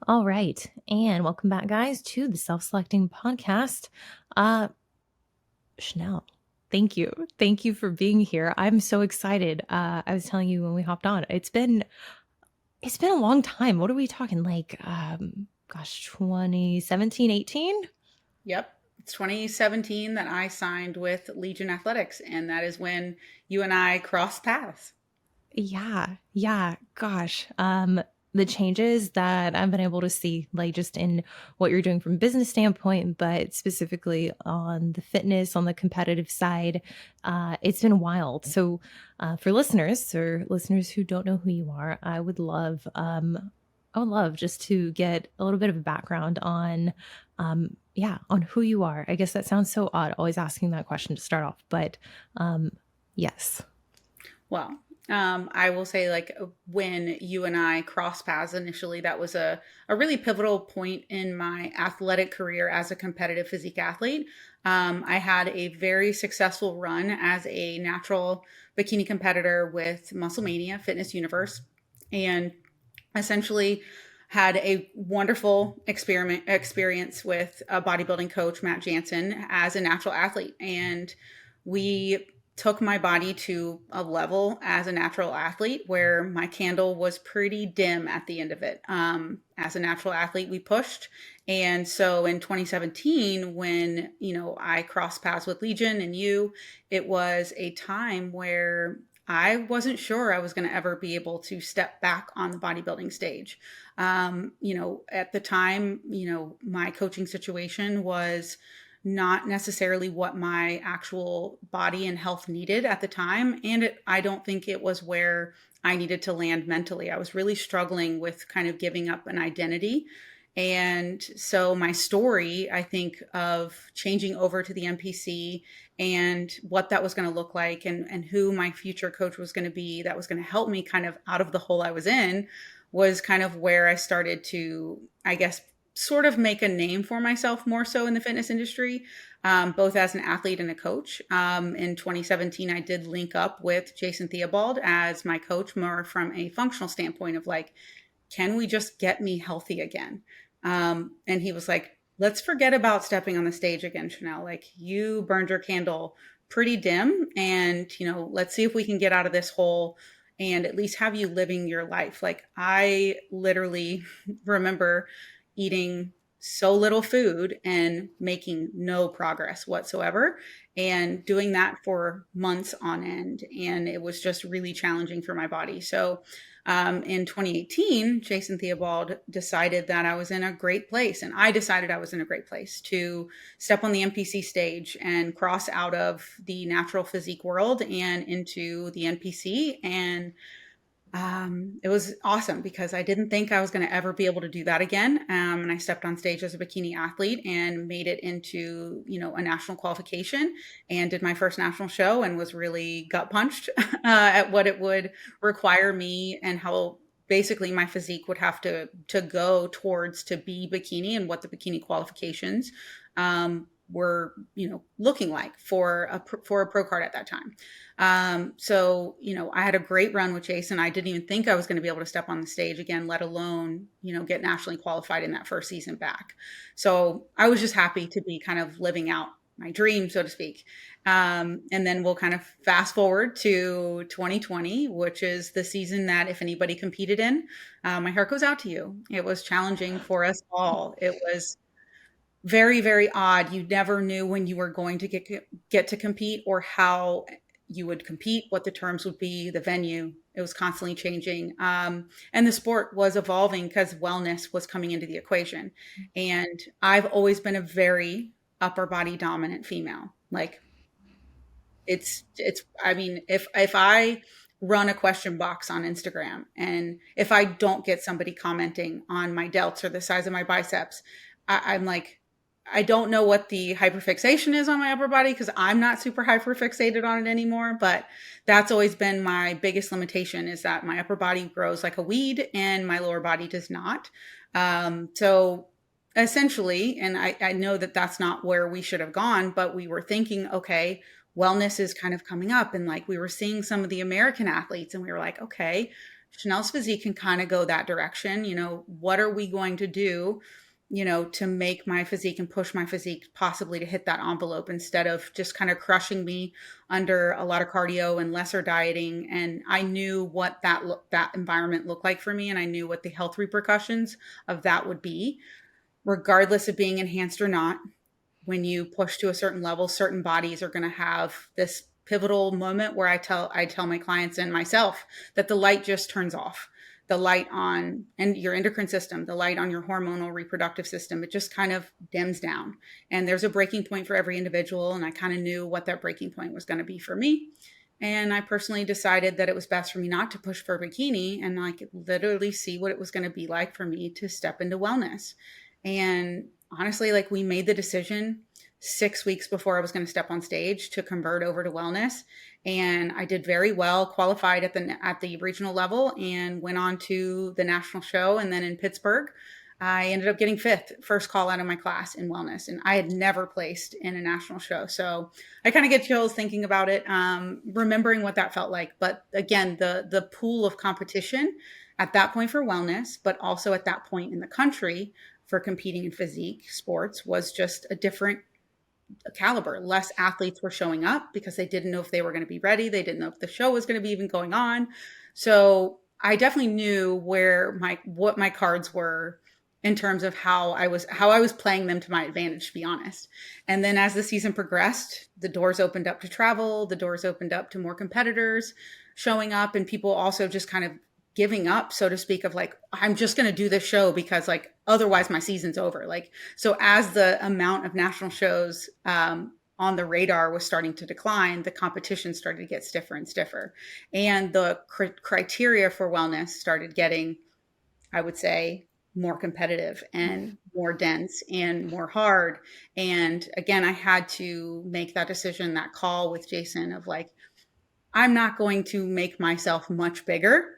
All right. And welcome back, guys, to the Self Selecting Podcast. Uh, Chanel, thank you. Thank you for being here. I'm so excited. I was telling you when we hopped on, it's been a long time. What are we talking? Gosh, 2017, 18? Yep. It's 2017 that I signed with Legion Athletics, and that is when you and I crossed paths. Yeah, yeah, gosh. The changes that I've been able to see, like just in what you're doing from a business standpoint, but specifically on the fitness, on the competitive side, it's been wild. So, for listeners or listeners who don't know who you are, I would love just to get a little bit of a background on, yeah, on who you are. I guess that sounds so odd, always asking that question to start off, but um, yes. Well, I will say, when you and I crossed paths initially, that was a really pivotal point in my athletic career as a competitive physique athlete. I had a very successful run as a natural bikini competitor with Muscle Mania Fitness Universe, and essentially had a wonderful experience with a bodybuilding coach, Matt Jansen, as a natural athlete. And we took my body to a level as a natural athlete where my candle was pretty dim at the end of it. As a natural athlete, we pushed. And so in 2017, when, I crossed paths with Legion and you, it was a time where I wasn't sure I was going to ever be able to step back on the bodybuilding stage. At the time, my coaching situation was not necessarily what my actual body and health needed at the time. And I don't think it was where I needed to land mentally. I was really struggling with kind of giving up an identity. And so my story, I think, of changing over to the NPC and what that was going to look like, and who my future coach was going to be that was going to help me kind of out of the hole I was in, was kind of where I started to, I guess, sort of make a name for myself more so in the fitness industry, both as an athlete and a coach. In 2017, I did link up with Jason Theobald as my coach, more from a functional standpoint of like, can we just get me healthy again? And he was like, let's forget about stepping on the stage again, Chanel. Like, you burned your candle pretty dim, and let's see if we can get out of this hole and at least have you living your life. Like, I literally remember eating so little food and making no progress whatsoever, and doing that for months on end. And it was just really challenging for my body. So in 2018, Jason Theobald decided that I was in a great place, and I decided I was in a great place to step on the NPC stage and cross out of the natural physique world and into the NPC. And it was awesome because I didn't think I was going to ever be able to do that again. And I stepped on stage as a bikini athlete and made it into, a national qualification, and did my first national show, and was really gut punched at what it would require me, and how basically my physique would have to go towards to be bikini, and what the bikini qualifications were, looking like for a pro card at that time. So, I had a great run with Jason. I didn't even think I was going to be able to step on the stage again, let alone, get nationally qualified in that first season back. So I was just happy to be kind of living out my dream, so to speak. And then we'll kind of fast forward to 2020, which is the season that if anybody competed in, my heart goes out to you. It was challenging for us all. It was very, very odd. You never knew when you were going to get to compete, or how you would compete, what the terms would be, the venue. It was constantly changing. And the sport was evolving because wellness was coming into the equation. And I've always been a very upper body dominant female. Like, I mean, if I run a question box on Instagram, and if I don't get somebody commenting on my delts or the size of my biceps, I'm like, I don't know what the hyperfixation is on my upper body, because I'm not super hyperfixated on it anymore. But that's always been my biggest limitation, is that my upper body grows like a weed and my lower body does not. So essentially, and I know that that's not where we should have gone, but we were thinking, okay, wellness is kind of coming up. And like, we were seeing some of the American athletes, and we were like, okay, Chanel's physique can kind of go that direction. What are we going to do, to make my physique and push my physique possibly to hit that envelope instead of just kind of crushing me under a lot of cardio and lesser dieting. And I knew what that environment looked like for me, and I knew what the health repercussions of that would be, regardless of being enhanced or not. When you push to a certain level, certain bodies are going to have this pivotal moment where I tell my clients and myself that the light just turns off. The light on and your endocrine system, the light on your hormonal reproductive system, it just kind of dims down. And there's a breaking point for every individual. And I kind of knew what that breaking point was going to be for me. And I personally decided that it was best for me not to push for a bikini, and I could literally see what it was going to be like for me to step into wellness. And honestly, like, we made the decision 6 weeks before I was going to step on stage to convert over to wellness. And I did very well, qualified at the regional level, and went on to the national show. And then in Pittsburgh, I ended up getting fifth, first call out of my class in wellness. And I had never placed in a national show. So I kind of get chills thinking about it, remembering what that felt like. But again, the pool of competition at that point for wellness, but also at that point in the country for competing in physique sports, was just a different caliber. Less athletes were showing up because they didn't know if they were going to be ready. They didn't know if the show was going to be even going on. So I definitely knew what my cards were in terms of how I was playing them to my advantage, to be honest. And then as the season progressed, the doors opened up to travel, the doors opened up to more competitors showing up, and people also just kind of giving up, so to speak, of like, I'm just going to do this show because like otherwise my season's over. Like, so as the amount of national shows on the radar was starting to decline, the competition started to get stiffer and stiffer, and the criteria for wellness started getting, I would say, more competitive and more dense and more hard. And again, I had to make that decision, that call with Jason of like, I'm not going to make myself much bigger.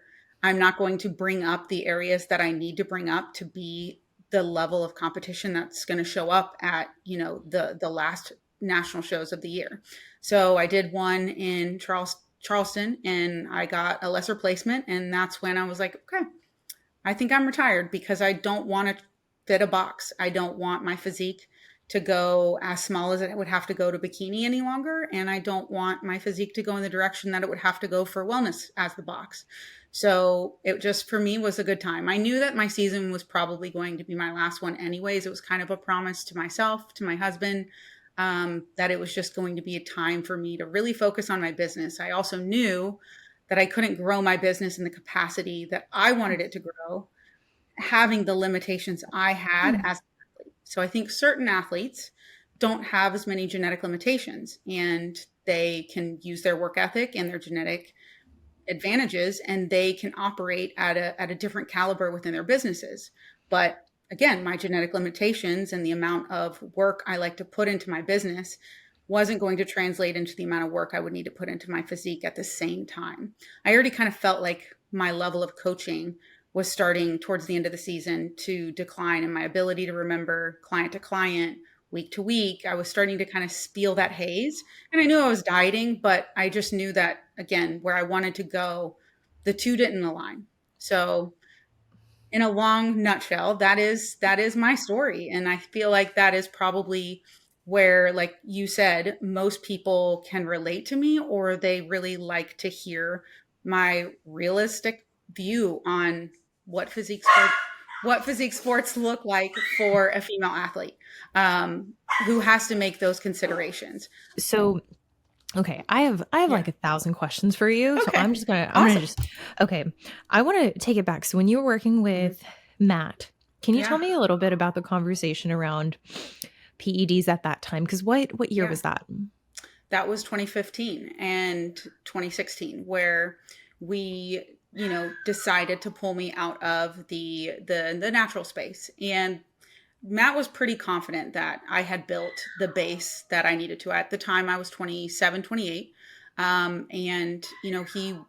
I'm not going to bring up the areas that I need to bring up to be the level of competition that's going to show up at, the last national shows of the year. So I did one in Charleston, and I got a lesser placement. And that's when I was like, okay, I think I'm retired, because I don't want to fit a box. I don't want my physique to go as small as it would have to go to bikini any longer. And I don't want my physique to go in the direction that it would have to go for wellness as the box. So it just, for me, was a good time. I knew that my season was probably going to be my last one anyways. It was kind of a promise to myself, to my husband, that it was just going to be a time for me to really focus on my business. I also knew that I couldn't grow my business in the capacity that I wanted it to grow, having the limitations I had as an athlete. So I think certain athletes don't have as many genetic limitations, and they can use their work ethic and their genetic advantages, and they can operate at a different caliber within their businesses. But again, my genetic limitations and the amount of work I like to put into my business wasn't going to translate into the amount of work I would need to put into my physique at the same time. I already kind of felt like my level of coaching was starting towards the end of the season to decline, and my ability to remember client to client, week to week, I was starting to kind of feel that haze. And I knew I was dieting, but I just knew that, again, where I wanted to go, the two didn't align. So in a long nutshell, that is my story. And I feel like that is probably where, like you said, most people can relate to me, or they really like to hear my realistic view on what physique sports look like for a female athlete, who has to make those considerations. So, okay, I have Yeah. like 1,000 questions for you. So Okay. I'm gonna Awesome. just okay. I want to take it back. So when you were working Mhm. with Matt, can you tell Yeah. me a little bit about the conversation around PEDs at that time? Because what year Yeah. was that? That was 2015 and 2016, where we, decided to pull me out of the natural space. And Matt was pretty confident that I had built the base that I needed to. At the time, I was 27, 28. And, he,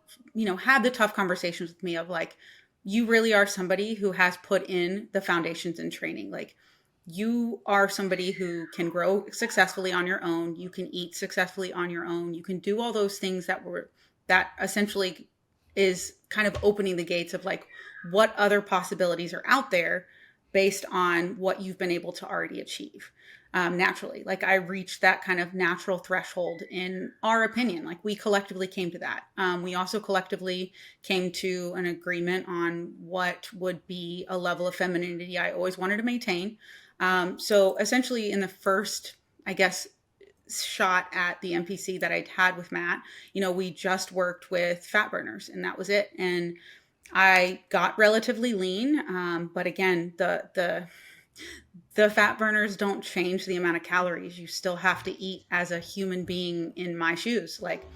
had the tough conversations with me of like, you really are somebody who has put in the foundations and training. Like, you are somebody who can grow successfully on your own. You can eat successfully on your own. You can do all those things that essentially is kind of opening the gates of like what other possibilities are out there based on what you've been able to already achieve naturally. Like I reached that kind of natural threshold in our opinion. Like we collectively came to that. We also collectively came to an agreement on what would be a level of femininity I always wanted to maintain. So essentially, in the first, I guess, shot at the MPC that I'd had with Matt, we just worked with fat burners and that was it. And I got relatively lean. But again, the fat burners don't change the amount of calories. You still have to eat as a human being in my shoes. Like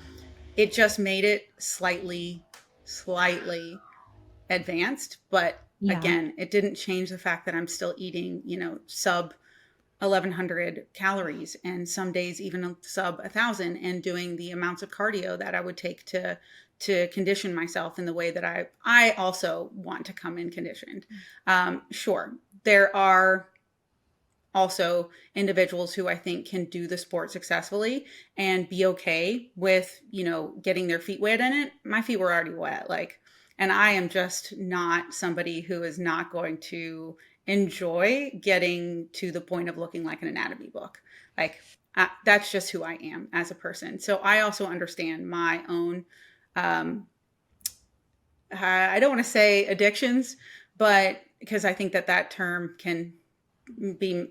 it just made it slightly advanced. But Yeah. again, it didn't change the fact that I'm still eating, sub 1100 calories and some days even sub 1000 and doing the amounts of cardio that I would take to condition myself in the way that I also want to come in conditioned. Sure, there are also individuals who I think can do the sport successfully and be okay with, getting their feet wet in it. My feet were already wet. Like, and I am just not somebody who is not going to enjoy getting to the point of looking like an anatomy book. Like, that's just who I am as a person. So I also understand my own, I don't want to say addictions, but because I think that term can be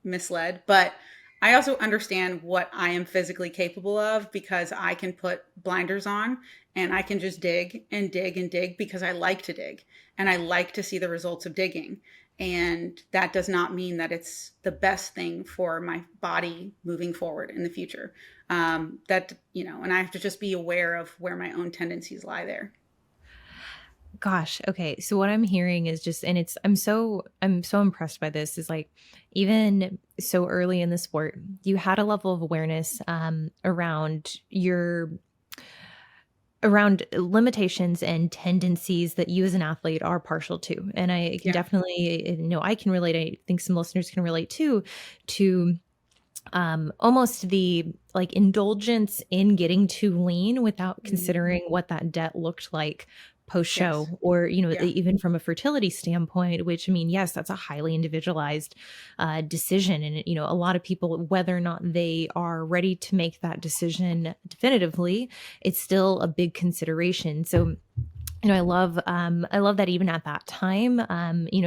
misled, but I also understand what I am physically capable of because I can put blinders on and I can just dig and dig and dig because I like to dig and I like to see the results of digging. And that does not mean that it's the best thing for my body moving forward in the future. And I have to just be aware of where my own tendencies lie there. Gosh, okay. So what I'm hearing is just, and I'm so impressed by this, is like, even so early in the sport, you had a level of awareness around limitations and tendencies that you as an athlete are partial to. And I can Yeah. definitely, I can relate. I think some listeners can relate too, to almost the like indulgence in getting too lean without Mhm. considering what that debt looked like post Yes. show, or Yeah. even from a fertility standpoint, which, I mean, yes, that's a highly individualized decision. And a lot of people, whether or not they are ready to make that decision definitively, it's still a big consideration. So I love that even at that time,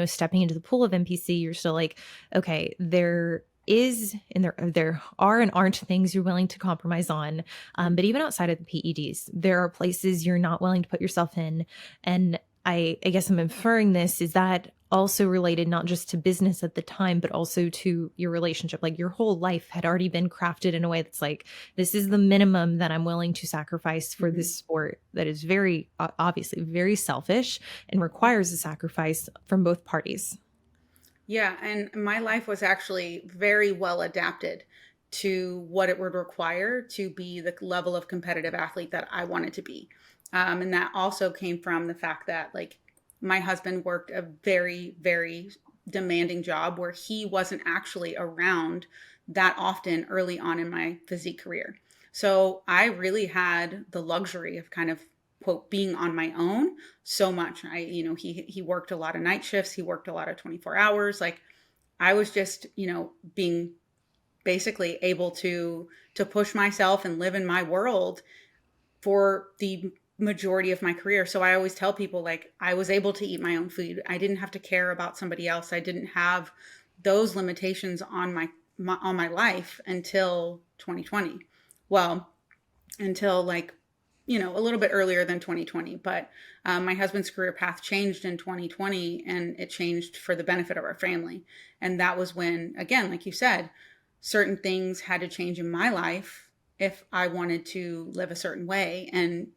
stepping into the pool of NPC, you're still like, okay, there is and there are and aren't things you're willing to compromise on. But even outside of the PEDs, there are places you're not willing to put yourself in. And I guess I'm inferring this, is that also related not just to business at the time, but also to your relationship. Like your whole life had already been crafted in a way that's like, this is the minimum that I'm willing to sacrifice for Mhm. this sport that is very obviously very selfish and requires a sacrifice from both parties. Yeah, and my life was actually very well adapted to what it would require to be the level of competitive athlete that I wanted to be. And that also came from the fact that, like, my husband worked a very, very demanding job where he wasn't actually around that often early on in my physique career. So I really had the luxury of kind of, quote, being on my own so much. He worked a lot of night shifts, he worked a lot of 24 hours. Like I was just, being basically able to push myself and live in my world for the majority of my career. So I always tell people, like, I was able to eat my own food. I didn't have to care about somebody else. I didn't have those limitations on my life until 2020. Well, until like, a little bit earlier than 2020. But my husband's career path changed in 2020 and it changed for the benefit of our family. And that was when, again, like you said, certain things had to change in my life if I wanted to live a certain way. And,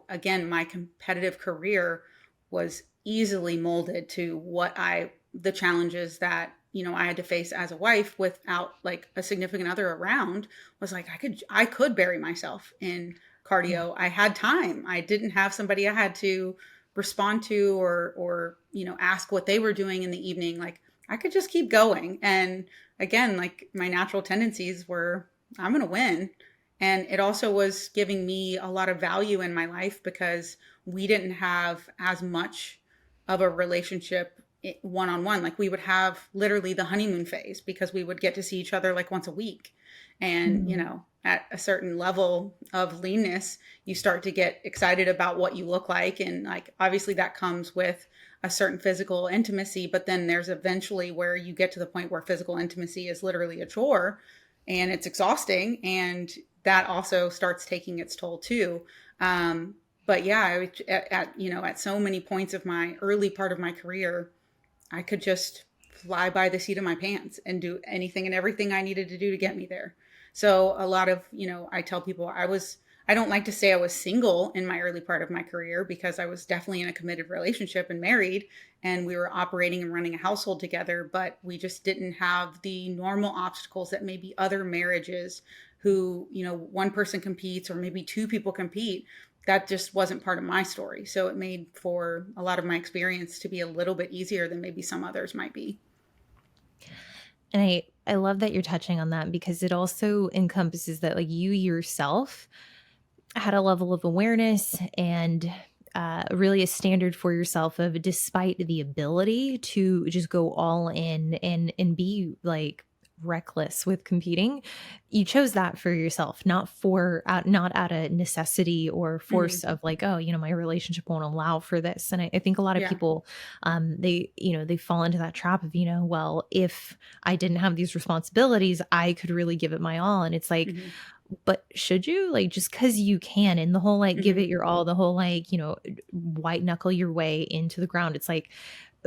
again, my competitive career was easily molded to the challenges that, I had to face as a wife without like a significant other around. Was like, I could bury myself in Yeah. cardio. I had time. I didn't have somebody I had to respond to or ask what they were doing in the evening. Like I could just keep going. And again, like my natural tendencies were, I'm going to win. And it also was giving me a lot of value in my life because we didn't have as much of a relationship one on one. Like we would have literally the honeymoon phase because we would get to see each other like once a week. And, Mhm. at a certain level of leanness, you start to get excited about what you look like. And like, obviously, that comes with a certain physical intimacy. But then there's eventually where you get to the point where physical intimacy is literally a chore and it's exhausting. And that also starts taking its toll too. But yeah, at so many points of my early part of my career, I could just fly by the seat of my pants and do anything and everything I needed to do to get me there. So a lot of, I tell people I don't like to say I was single in my early part of my career because I was definitely in a committed relationship and married and we were operating and running a household together, but we just didn't have the normal obstacles that maybe other marriages who, one person competes or maybe two people compete. That just wasn't part of my story. So it made for a lot of my experience to be a little bit easier than maybe some others might be. And I love that you're touching on that because it also encompasses that like you yourself had a level of awareness and really a standard for yourself of despite the ability to just go all in and be like reckless with competing, you chose that for yourself, not for not out of necessity or Hmm. force of like, oh, my relationship won't allow for this. And I think a lot of Yeah. people, they fall into that trap of, well, if I didn't have these responsibilities, I could really give it my all. And it's like, Hmm. but should you? Like, just because you can, and the whole, like, give Hmm. it your all, the whole, like, white knuckle your way into the ground. It's like,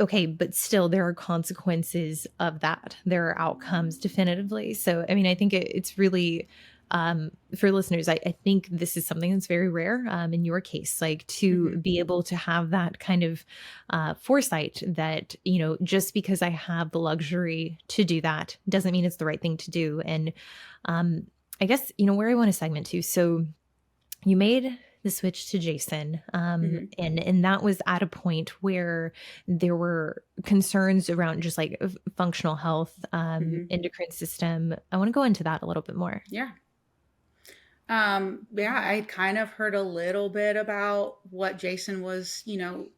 okay, but still there are consequences of that. There are outcomes definitively. So, I mean, I think it's really, for listeners, I think this is something that's very rare in your case, like to Hmm. be able to have that kind of foresight that, just because I have the luxury to do that doesn't mean it's the right thing to do. And um, I guess, where I want to segment to. So you made the switch to Jason, Hmm. and that was at a point where there were concerns around just like functional health, Hmm. endocrine system. I want to go into that a little bit more. Yeah. Yeah, I kind of heard a little bit about what Jason was,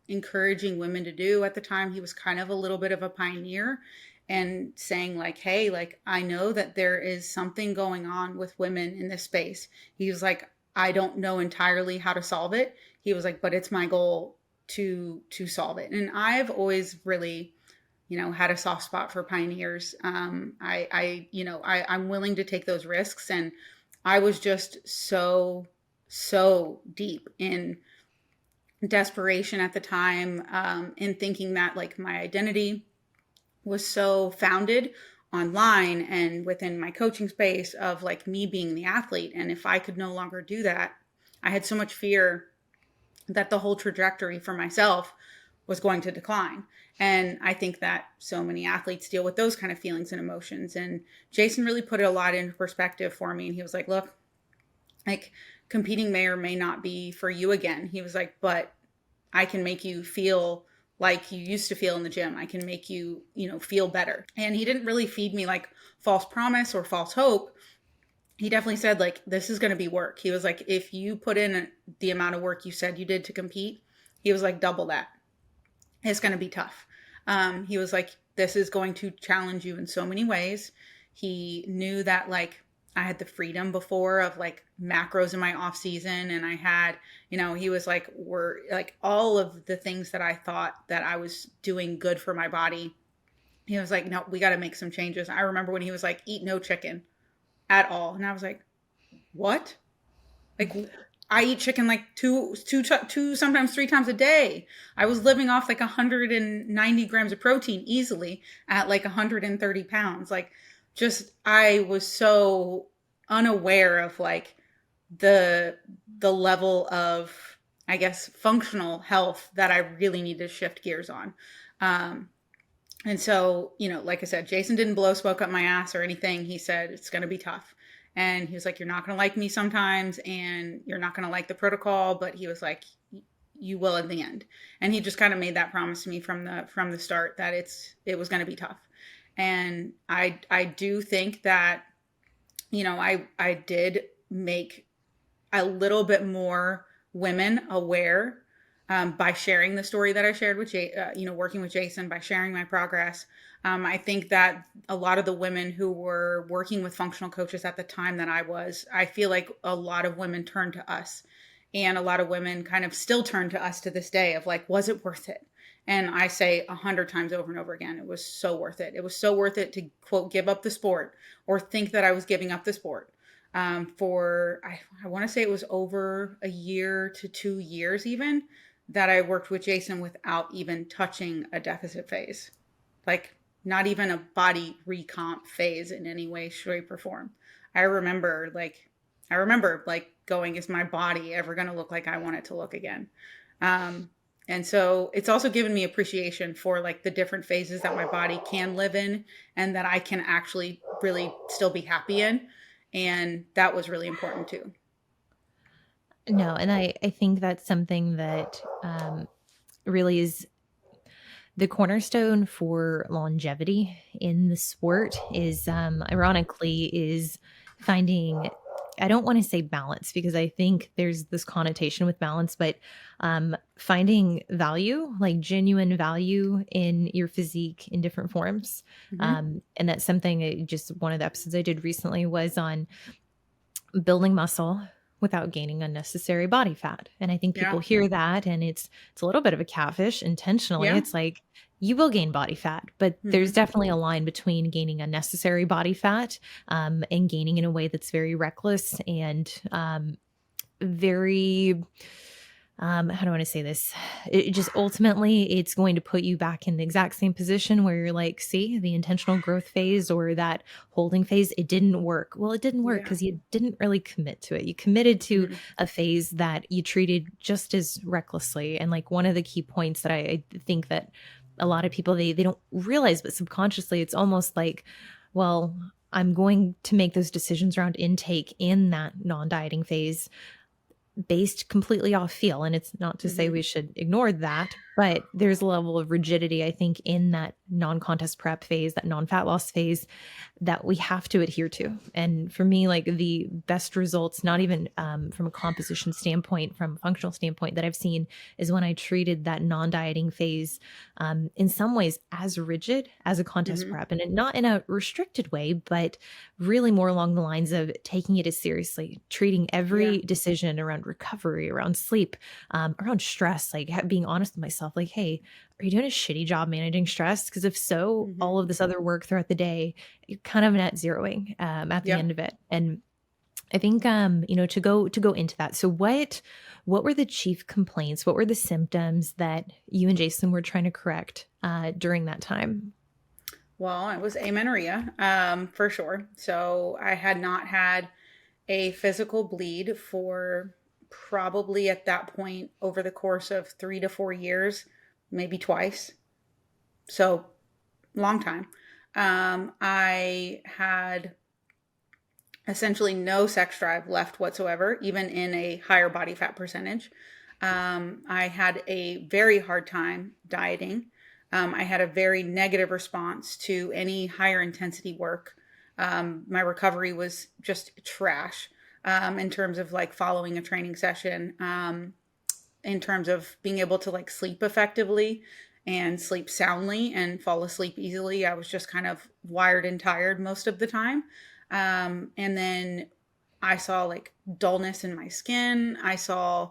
encouraging women to do at the time. He was kind of a little bit of a pioneer and saying like, "Hey, like I know that there is something going on with women in this space." He was like, "I don't know entirely how to solve it." He was like, "But it's my goal to solve it." And I've always really, had a soft spot for pioneers. I'm willing to take those risks. And I was just so deep in desperation at the time, in thinking that like my identity was so founded online and within my coaching space of like me being the athlete. And if I could no longer do that, I had so much fear that the whole trajectory for myself was going to decline. And I think that so many athletes deal with those kind of feelings and emotions. And Jason really put it a lot into perspective for me. And he was like, look, like competing may or may not be for you again. He was like, but I can make you feel like you used to feel in the gym. I can make you, feel better. And he didn't really feed me like false promise or false hope. He definitely said like this is going to be work. He was like if you put in the amount of work you said you did to compete, he was like double that. It's going to be tough. He was like this is going to challenge you in so many ways. He knew that like I had the freedom before of like macros in my off season and I had, he was like we're like all of the things that I thought that I was doing good for my body. He was like no, we got to make some changes. I remember when he was like eat no chicken at all and I was like what? Like I eat chicken like two, sometimes three times a day. I was living off like 190 grams of protein easily at like 130 pounds. Like just I was so unaware of like the the level of I guess functional health that I really need to shift gears on. Um, and so, like I said, Jason didn't blow smoke up my ass or anything. He said, it's going to be tough. And he was like, you're not going to like me sometimes and you're not going to like the protocol. But he was like, you will in the end. And he just kind of made that promise to me from the start that it was going to be tough. And I do think that, I did make a little bit more women aware, by sharing the story that I shared with working with Jason, by sharing my progress. I think that a lot of the women who were working with functional coaches at the time that I feel like a lot of women turned to us, and a lot of women kind of still turn to us to this day of like, was it worth it? And I say 100 times over and over again, it was so worth it. It was so worth it to, quote, give up the sport or think that I was giving up the sport. I want to say it was over a year to 2 years even that I worked with Jason without even touching a deficit phase, like not even a body recomp phase in any way, shape, or form. I remember like going, is my body ever going to look like I want it to look again? Um, and so it's also given me appreciation for like the different phases that my body can live in and that I can actually really still be happy in. And that was really important too. No, and I think that's something that really is the cornerstone for longevity in the sport is ironically is finding, I don't want to say balance because I think there's this connotation with balance, but finding value, like genuine value in your physique in different forms. Hmm. And that's something just one of the episodes I did recently was on building muscle without gaining unnecessary body fat. And I think people Yeah. hear that and it's a little bit of a catfish intentionally. Yeah. It's like you will gain body fat, but there's Hmm. definitely a line between gaining unnecessary body fat and gaining in a way that's very reckless and very how do I want to say this? It just ultimately it's going to put you back in the exact same position where you're like, see, the intentional growth phase or that holding phase, it didn't work. Well, it didn't work Yeah. because you didn't really commit to it. You committed to Hmm. a phase that you treated just as recklessly. And like one of the key points that I think that a lot of people they don't realize, but subconsciously it's almost like, well, I'm going to make those decisions around intake in that non-dieting phase based completely off feel. And it's not to say Hmm. we should ignore that, but there's a level of rigidity, I think, in that non contest prep phase, that non fat loss phase that we have to adhere to. And for me, like the best results, not even from a composition standpoint, from a functional standpoint, that I've seen is when I treated that non dieting phase in some ways as rigid as a contest Hmm. prep. And not in a restricted way, but really more along the lines of taking it as seriously, treating Yeah. every decision around recovery, around sleep, around stress, like being honest with myself, like, hey, are you doing a shitty job managing stress? Because if so, Hmm. all of this other work throughout the day, you're kind of net zeroing at the end Yep. of it. And I think to go into that. So what were the chief complaints? What were the symptoms that you and Jason were trying to correct during that time? Well, it was amenorrhea, for sure. So I had not had a physical bleed for probably at that point over the course of 3 to 4 years, maybe twice. So long time. I had essentially no sex drive left whatsoever, even in a higher body fat percentage. I had a very hard time dieting. I had a very negative response to any higher intensity work. My recovery was just trash, in terms of like following a training session, in terms of being able to like sleep effectively and sleep soundly and fall asleep easily. I was just kind of wired and tired most of the time. And then I saw like dullness in my skin. I saw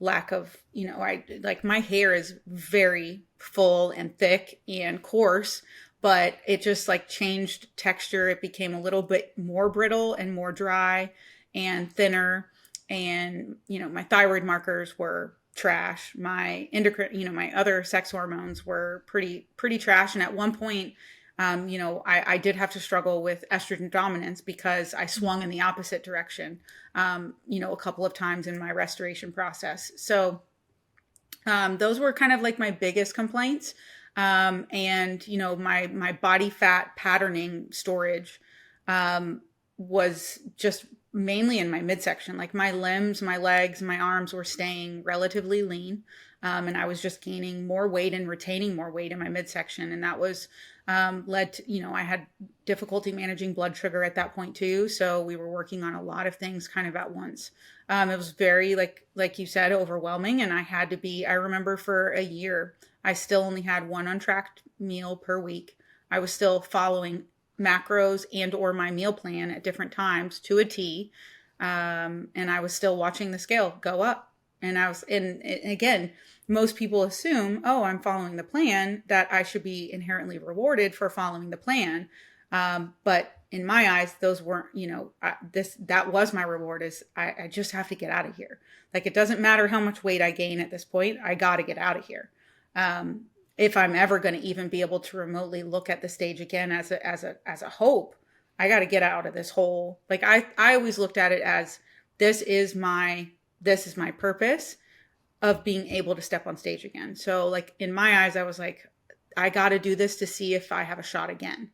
lack of, I like my hair is very full and thick and coarse, but it just like changed texture. It became a little bit more brittle and more dry and thinner. And, my thyroid markers were trash. My endocrine, my other sex hormones were pretty trash. And at one point, I did have to struggle with estrogen dominance because I swung in the opposite direction, a couple of times in my restoration process. So those were kind of like my biggest complaints. And my body fat patterning storage was just mainly in my midsection. Like my limbs, my legs, my arms were staying relatively lean. And I was just gaining more weight and retaining more weight in my midsection. And that was led to, I had difficulty managing blood sugar at that point too. So we were working on a lot of things kind of at once. It was very, like you said, overwhelming. And I remember for a year, I still only had one untracked meal per week. I was still following macros and or my meal plan at different times to a T. And I was still watching the scale go up. And again, most people assume, oh, I'm following the plan, that I should be inherently rewarded for following the plan. But in my eyes, those weren't, that was my reward, is I just have to get out of here. Like, it doesn't matter how much weight I gain at this point. I got to get out of here. If I'm ever going to even be able to remotely look at the stage again as a hope, I got to get out of this whole, like, I always looked at it as, this is my purpose of being able to step on stage again. So, like, in my eyes, I was like, I got to do this to see if I have a shot again.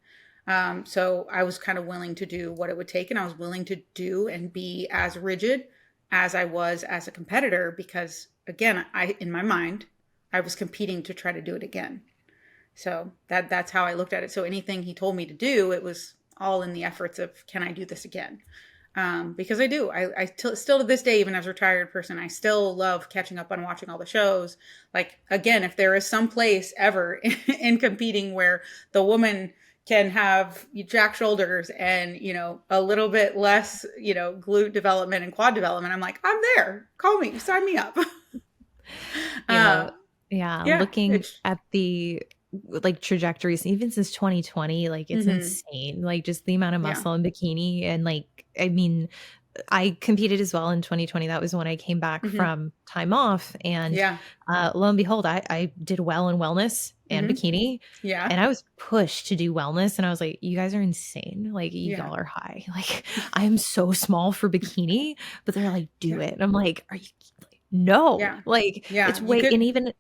So I was kind of willing to do what it would take, and I was willing to do and be as rigid as I was as a competitor, because again, in my mind, I was competing to try to do it again. So that's how I looked at it. So anything he told me to do, it was all in the efforts of, can I do this again? Because I do. Still to this day, even as a retired person, I still love catching up on watching all the shows. Like, again, if there is some place ever in competing where the woman can have jack shoulders and, a little bit less, glute development and quad development, I'm like, I'm there. Call me, sign me up. Yeah. Yeah. Yeah. Looking at the like trajectories, even since 2020, like it's insane. Like, just the amount of muscle in bikini. And like, I mean, I competed as well in 2020. That was when I came back from time off. And lo and behold, I did well in wellness and bikini. Yeah. And I was pushed to do wellness. And I was like, you guys are insane. Like, y'all are high. Like, I'm so small for bikini, but they're like, do it. And I'm like, are you, no, like, it's way, and even,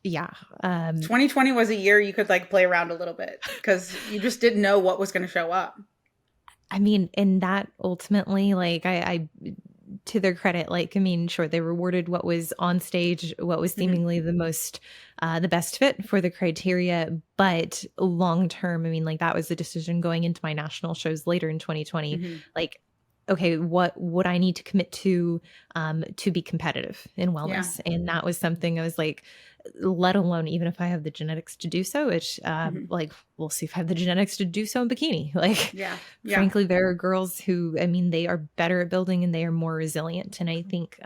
2020 was a year you could like play around a little bit, because you just didn't know what was going to show up. I mean, and that ultimately, like, I to their credit, like, I mean, sure, they rewarded what was on stage, what was seemingly the most, the best fit for the criteria. But long term, I mean, like, that was the decision going into my national shows later in 2020. Like, okay, what would I need to commit to be competitive in wellness? And that was something I was like, let alone even if I have the genetics to do so, which like, we'll see if I have the genetics to do so in bikini. Like, frankly, there are girls who, I mean, they are better at building and they are more resilient. And I think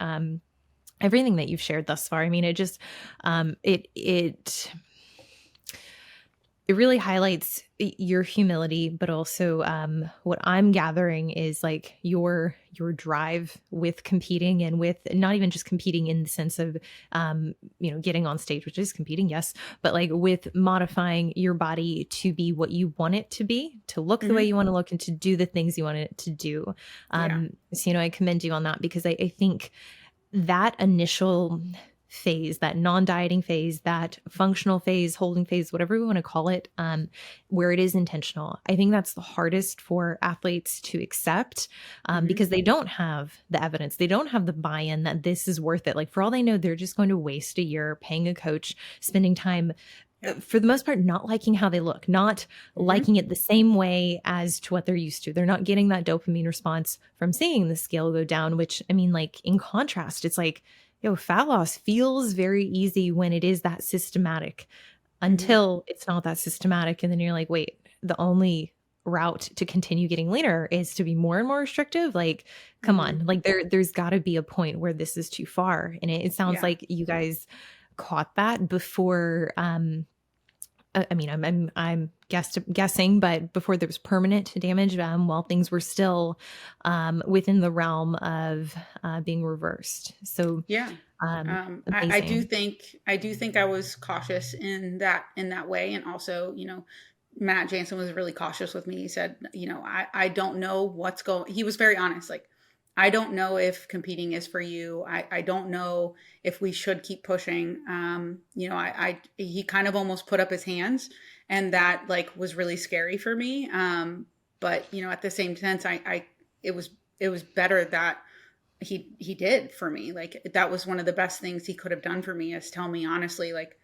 everything that you've shared thus far, I mean, it just, it really highlights your humility, but also what I'm gathering is like your drive with competing, and with not even just competing in the sense of, getting on stage, which is competing, yes, but like with modifying your body to be what you want it to be, to look the way you want to look, and to do the things you want it to do. So, I commend you on that, because I think that initial phase, that non-dieting phase, that functional phase, holding phase, whatever we want to call it, where it is intentional, I think that's the hardest for athletes to accept, because they don't have the evidence. They don't have the buy-in that this is worth it. Like, for all they know, they're just going to waste a year paying a coach, spending time, for the most part, not liking how they look, not liking it the same way as to what they're used to. They're not getting that dopamine response from seeing the scale go down, which, I mean, like, in contrast, it's like, fat loss feels very easy when it is that systematic, until it's not that systematic. And then you're like, wait, the only route to continue getting leaner is to be more and more restrictive. Like, come on, like there's gotta be a point where this is too far. And it sounds like you guys caught that before, I mean, I'm guessing, but before there was permanent damage, while things were still within the realm of being reversed. So I do think I was cautious in that way, and also, Matt Jansen was really cautious with me. He said, I don't know what's going. He was very honest, like, I don't know if competing is for you. I don't know if we should keep pushing. He kind of almost put up his hands, and that like was really scary for me. But at the same sense, it was better that he did for me. Like, that was one of the best things he could have done for me, is tell me honestly, like,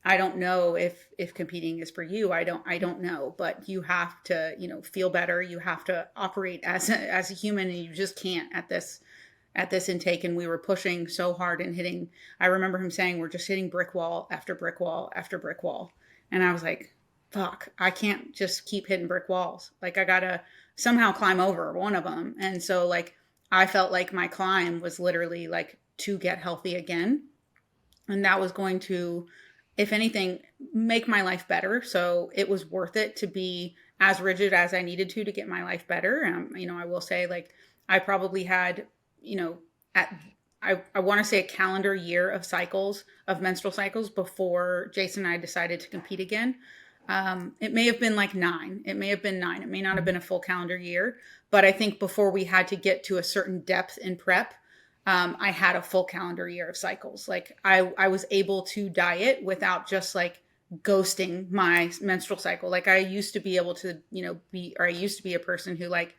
I don't know if competing is for you. I don't know, but you have to, feel better. You have to operate as a human, and you just can't at this intake. And we were pushing so hard and hitting. I remember him saying, "We're just hitting brick wall after brick wall after brick wall," and I was like, "Fuck, I can't just keep hitting brick walls. Like I gotta somehow climb over one of them." And so like I felt like my climb was literally like to get healthy again, and that was going to, if anything, make my life better. So it was worth it to be as rigid as I needed to get my life better. I will say, like, I probably had, at I want to say a calendar year of cycles, of menstrual cycles, before Jason and I decided to compete again. It may have been like 9. It may have been 9. It may not have been a full calendar year, but I think before we had to get to a certain depth in prep, I had a full calendar year of cycles. Like I was able to diet without just like ghosting my menstrual cycle. Like I used to be able to, I used to be a person who like,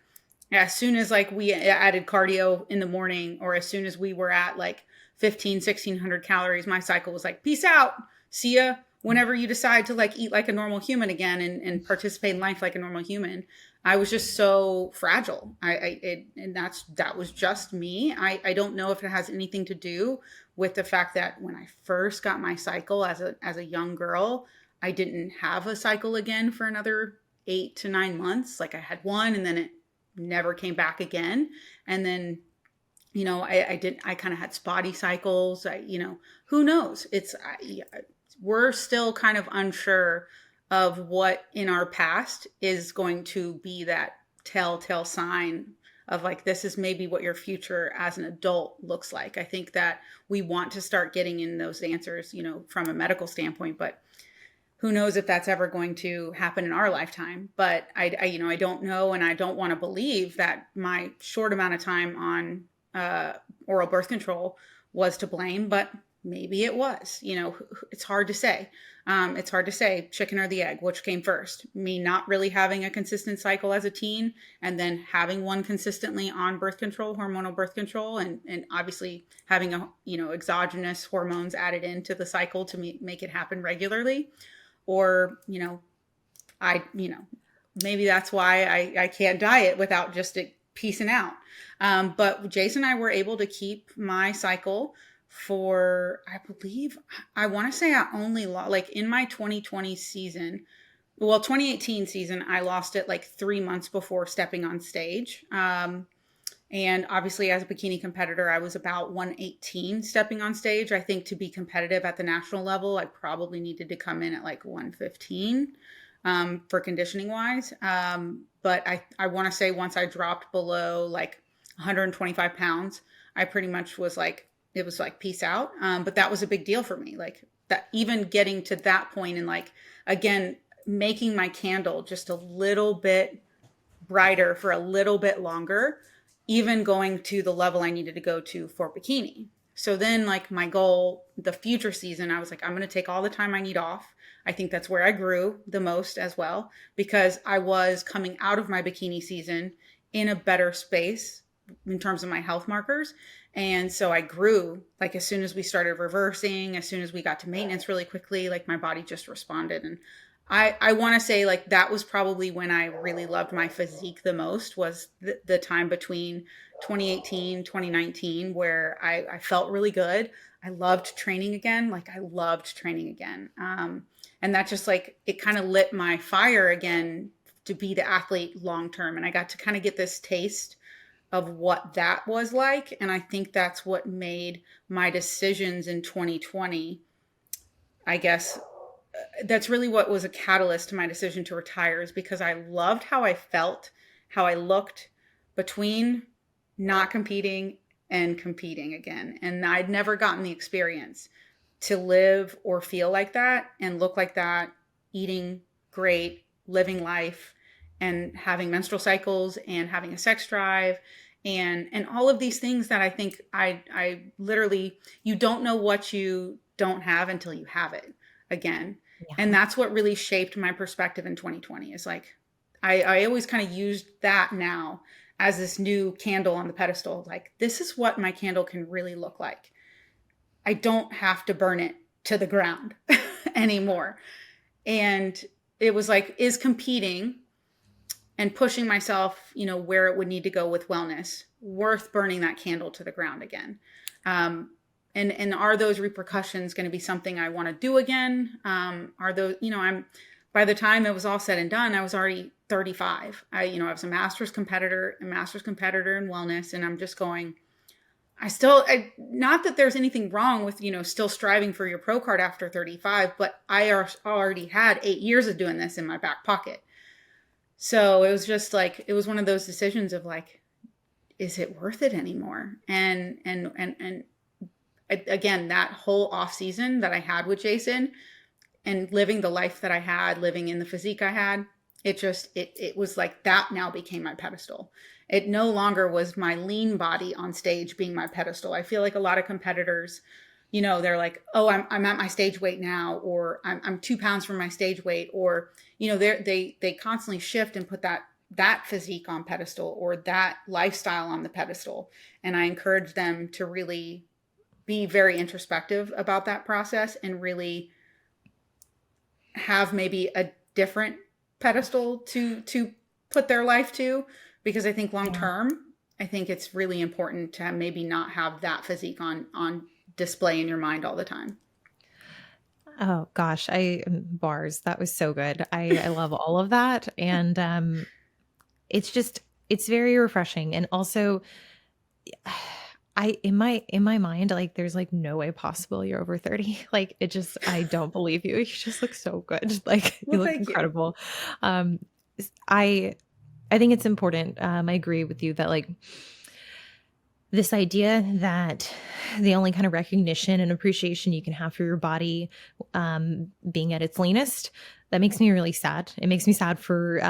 as soon as like we added cardio in the morning, or as soon as we were at like 1,600 calories, my cycle was like, peace out. See ya whenever you decide to like eat like a normal human again, and participate in life like a normal human. I was just so fragile. And that was just me. I don't know if it has anything to do with the fact that when I first got my cycle as a young girl, I didn't have a cycle again for another 8 to 9 months. Like I had one, and then it never came back again. And then, I kind of had spotty cycles. Who knows? We're still kind of unsure of what in our past is going to be that telltale sign of like, this is maybe what your future as an adult looks like. I think that we want to start getting in those answers, from a medical standpoint, but who knows if that's ever going to happen in our lifetime. But I don't know. And I don't want to believe that my short amount of time on oral birth control was to blame, but maybe it was. It's hard to say. It's hard to say chicken or the egg, which came first. Me not really having a consistent cycle as a teen, and then having one consistently on birth control, hormonal birth control, and obviously having exogenous hormones added into the cycle to make it happen regularly. Or, I, maybe that's why I can't diet without just it piecing out. But Jason and I were able to keep my cycle for, I believe, I want to say I only lost, like in my 2020 season, 2018 season, I lost it like 3 months before stepping on stage. And obviously as a bikini competitor, I was about 118 stepping on stage. I think to be competitive at the national level, I probably needed to come in at like 115 for conditioning wise. But I want to say once I dropped below like 125 pounds, I pretty much was like, it was like peace out. But that was a big deal for me. Like that, even getting to that point and like, again, making my candle just a little bit brighter for a little bit longer, even going to the level I needed to go to for bikini. So then like my goal, the future season, I was like, I'm going to take all the time I need off. I think that's where I grew the most as well, because I was coming out of my bikini season in a better space in terms of my health markers. And so I grew, like as soon as we started reversing, as soon as we got to maintenance really quickly, like my body just responded. And I want to say like that was probably when I really loved my physique the most, was the time between 2018, 2019, where I felt really good. I loved training again. Like I loved training again. And that just like, it kind of lit my fire again to be the athlete long term. And I got to kind of get this taste of what that was like. And I think that's what made my decisions in 2020, I guess, that's really what was a catalyst to my decision to retire, is because I loved how I felt, how I looked between not competing and competing again. And I'd never gotten the experience to live or feel like that and look like that, eating great, living life, and having menstrual cycles and having a sex drive and all of these things that I think I literally, you don't know what you don't have until you have it again. And Yeah. that's what really shaped my perspective in 2020, is like, I always kind of used that now as this new candle on the pedestal. Like, this is what my candle can really look like. I don't have to burn it to the ground. anymore. And it was like, is competing and pushing myself, where it would need to go with wellness worth burning that candle to the ground again? And are those repercussions going to be something I want to do again? Are those, by the time it was all said and done, I was already 35. I was a master's competitor in wellness. And I'm just going, not that there's anything wrong with, still striving for your pro card after 35, but I already had 8 years of doing this in my back pocket. So it was just like, it was one of those decisions of like, is it worth it anymore? And again, that whole off season that I had with Jason and living the life that I had, living in the physique I had, it was like that now became my pedestal. It no longer was my lean body on stage being my pedestal. I feel like a lot of competitors, they're like, oh, I'm at my stage weight now, or I'm 2 pounds from my stage weight, or, they constantly shift and put that physique on pedestal or that lifestyle on the pedestal. And I encourage them to really be very introspective about that process and really have maybe a different pedestal to put their life to, because I think long Yeah. term, I think it's really important to maybe not have that physique on display in your mind all the time. Oh gosh, bars. That was so good. I love all of that. And it's just it's very refreshing. And also I in my mind, like there's like no way possible you're over 30. Like it just I don't believe you. You just look so good. Like you Well, look thank you. incredible. Um s- I think it's important. I agree with you that like this idea that the only kind of recognition and appreciation you can have for your body being at its leanest, that makes me really sad. It makes me sad for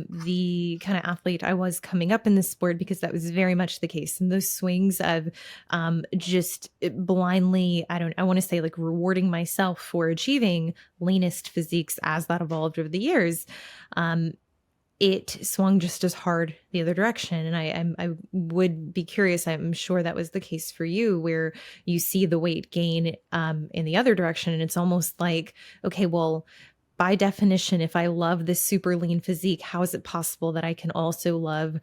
the kind of athlete I was coming up in this sport, because that was very much the case. And those swings of just blindly, I want to say like rewarding myself for achieving leanest physiques as that evolved over the years. Um, it swung just as hard the other direction. And I would be curious. I'm sure that was the case for you, where you see the weight gain in the other direction, and it's almost like, okay, well, by definition, if I love this super lean physique, how is it possible that I can also love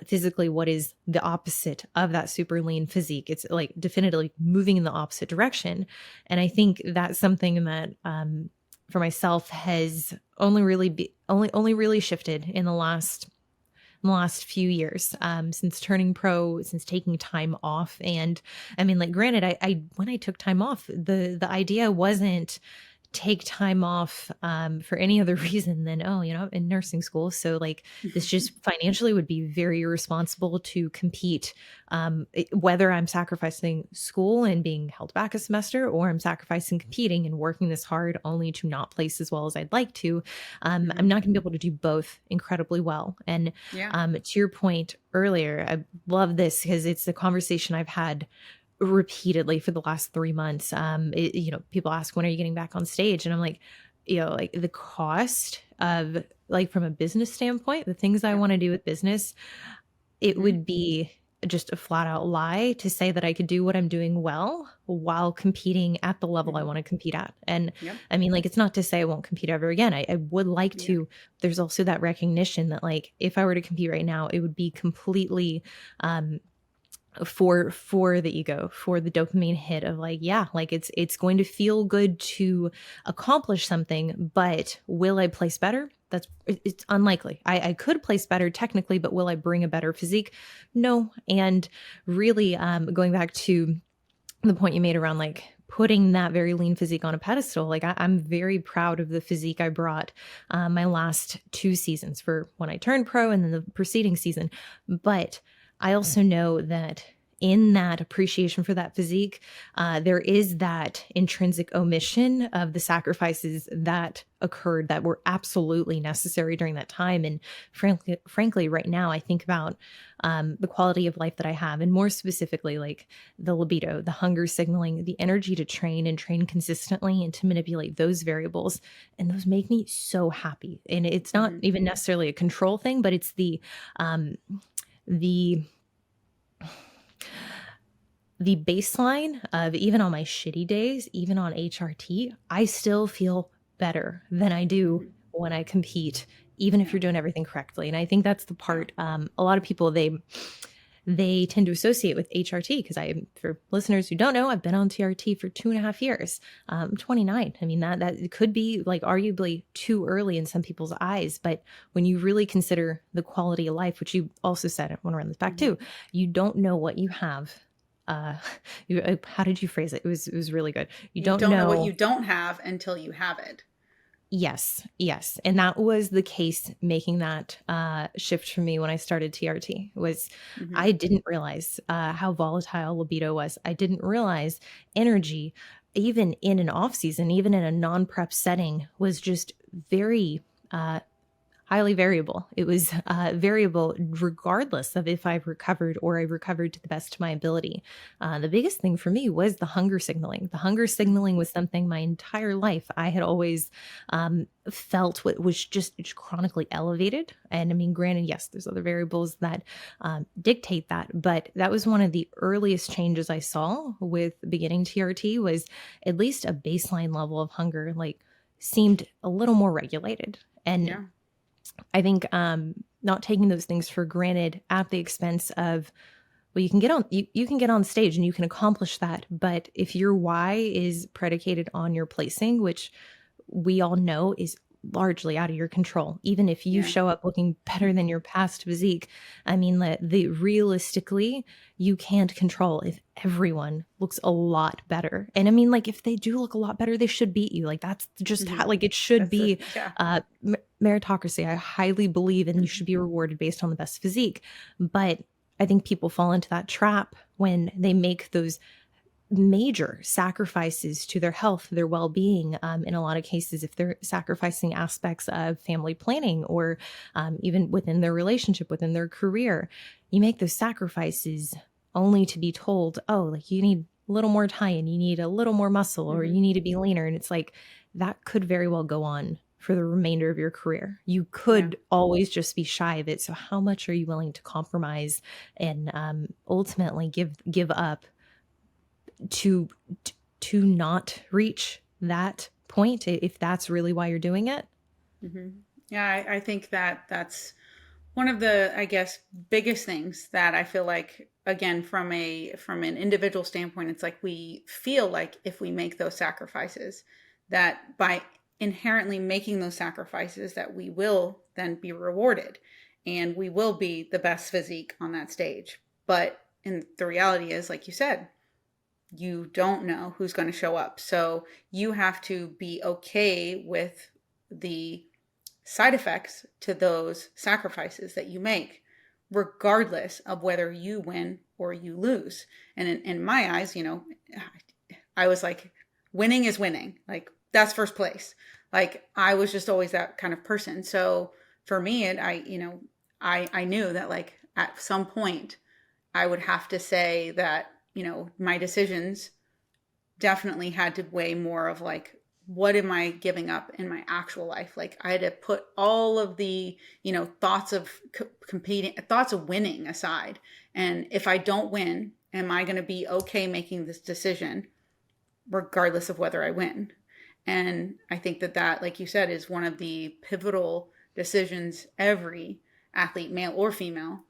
physically what is the opposite of that super lean physique? It's like definitively moving in the opposite direction. And I think that's something that for myself has only really shifted in the last few years, since turning pro, since taking time off. And I mean, like, granted, I when I took time off, the idea wasn't take time off for any other reason than, oh, I'm in nursing school, so like this just financially would be very irresponsible to compete, whether I'm sacrificing school and being held back a semester, or I'm sacrificing competing and working this hard only to not place as well as I'd like to. I'm Hmm. not going to be able to do both incredibly well. And Yeah. to your point earlier, I love this because it's the conversation I've had repeatedly for the last 3 months. People ask, "When are you getting back on stage?" And I'm like, like the cost of, like, from a business standpoint, the things I Yep. wanna do with business, it Hmm. would be just a flat out lie to say that I could do what I'm doing well while competing at the level I Hmm. wanna compete at. And Yep. I mean, like, it's not to say I won't compete ever again. I would like Yeah. to. There's also that recognition that, like, if I were to compete right now, it would be completely, um for the ego, for the dopamine hit of like, yeah, like it's going to feel good to accomplish something, but will I place better? It's unlikely. I could place better technically, but will I bring a better physique? No. And really, going back to the point you made around like putting that very lean physique on a pedestal, like I'm very proud of the physique I brought my last 2 seasons, for when I turned pro and then the preceding season. But I also know that in that appreciation for that physique, there is that intrinsic omission of the sacrifices that occurred that were absolutely necessary during that time. And frankly, right now, I think about the quality of life that I have, and more specifically, like the libido, the hunger signaling, the energy to train and train consistently and to manipulate those variables. And those make me so happy. And it's not Hmm. even necessarily a control thing, but it's um, the the baseline of even on my shitty days, even on HRT, I still feel better than I do Mhm. when I compete, even if Yeah. you're doing everything correctly. And I think that's the Yeah. part, a lot of people, they tend to associate with HRT because for listeners who don't know, I've been on TRT for 2.5 years. I'm 29. I mean, that could be like arguably too early in some people's eyes. But when you really consider the quality of life, which you also said, I want to run this back Mhm. too, you don't know what you have. Uh, how did you phrase it? It was really good. You You don't don't know what know. you don't have until you have it. Yes, yes, and that was the case making that, shift for me when I started TRT, was Mhm. I didn't realize, how volatile libido was. I didn't realize energy, even in an off season, even in a non-prep setting, was just very, uh, highly variable. It was, variable regardless of if I've recovered or I recovered to the best of my ability. The biggest thing for me was the hunger signaling. The hunger Mhm. signaling was something my entire life I had always felt what was just chronically elevated. And I mean, granted, yes, there's other variables that dictate that, but that was one of the earliest changes I saw with beginning TRT was at least a baseline level of hunger, like seemed a little more regulated. And Yeah. I think not taking those things for granted at the expense of, well, you can get on stage and you can accomplish that, but if your why is predicated on your placing, which we all know is largely out of your control, even if you Yeah. show up looking better than your past physique, I mean, the realistically, you can't control if everyone looks a lot better. And I mean, like, if they do look a lot better, they should beat you. Like, that's just how, Mhm. like, it should That's the be yeah. meritocracy. I highly believe in you should be rewarded based on the best physique. But I think people fall into that trap when they make those major sacrifices to their health, their well being. In a lot of cases, if they're sacrificing aspects of family planning or even within their relationship, within their career, you make those sacrifices only to be told, oh, like you need a little more tie-in, you need a little more muscle, or Mhm. you need to be leaner. And it's like that could very well go on for the remainder of your career. You Yeah. could always just be shy of it. So how much are you willing to compromise and ultimately give up to to not reach that point if that's really why you're doing it? Mhm. Yeah, I think that that's one of the, I guess, biggest things that I feel like, again, from an individual standpoint, it's like we feel like if we make those sacrifices, that by inherently making those sacrifices, that we will then be rewarded and we will be the best physique on that stage. But and the reality is, like you said, you don't know who's going to show up. So you have to be okay with the side effects to those sacrifices that you make, regardless of whether you win or you lose. And in my eyes, I was like, winning is winning. Like, that's first place. Like, I was just always that kind of person. So for me, I knew that like at some point I would have to say that, my decisions definitely had to weigh more of like, what am I giving up in my actual life? Like, I had to put all of the, thoughts of competing, thoughts of winning aside. And if I don't win, am I going to be okay making this decision regardless of whether I win? And I think that, like you said, is one of the pivotal decisions every athlete, male or female,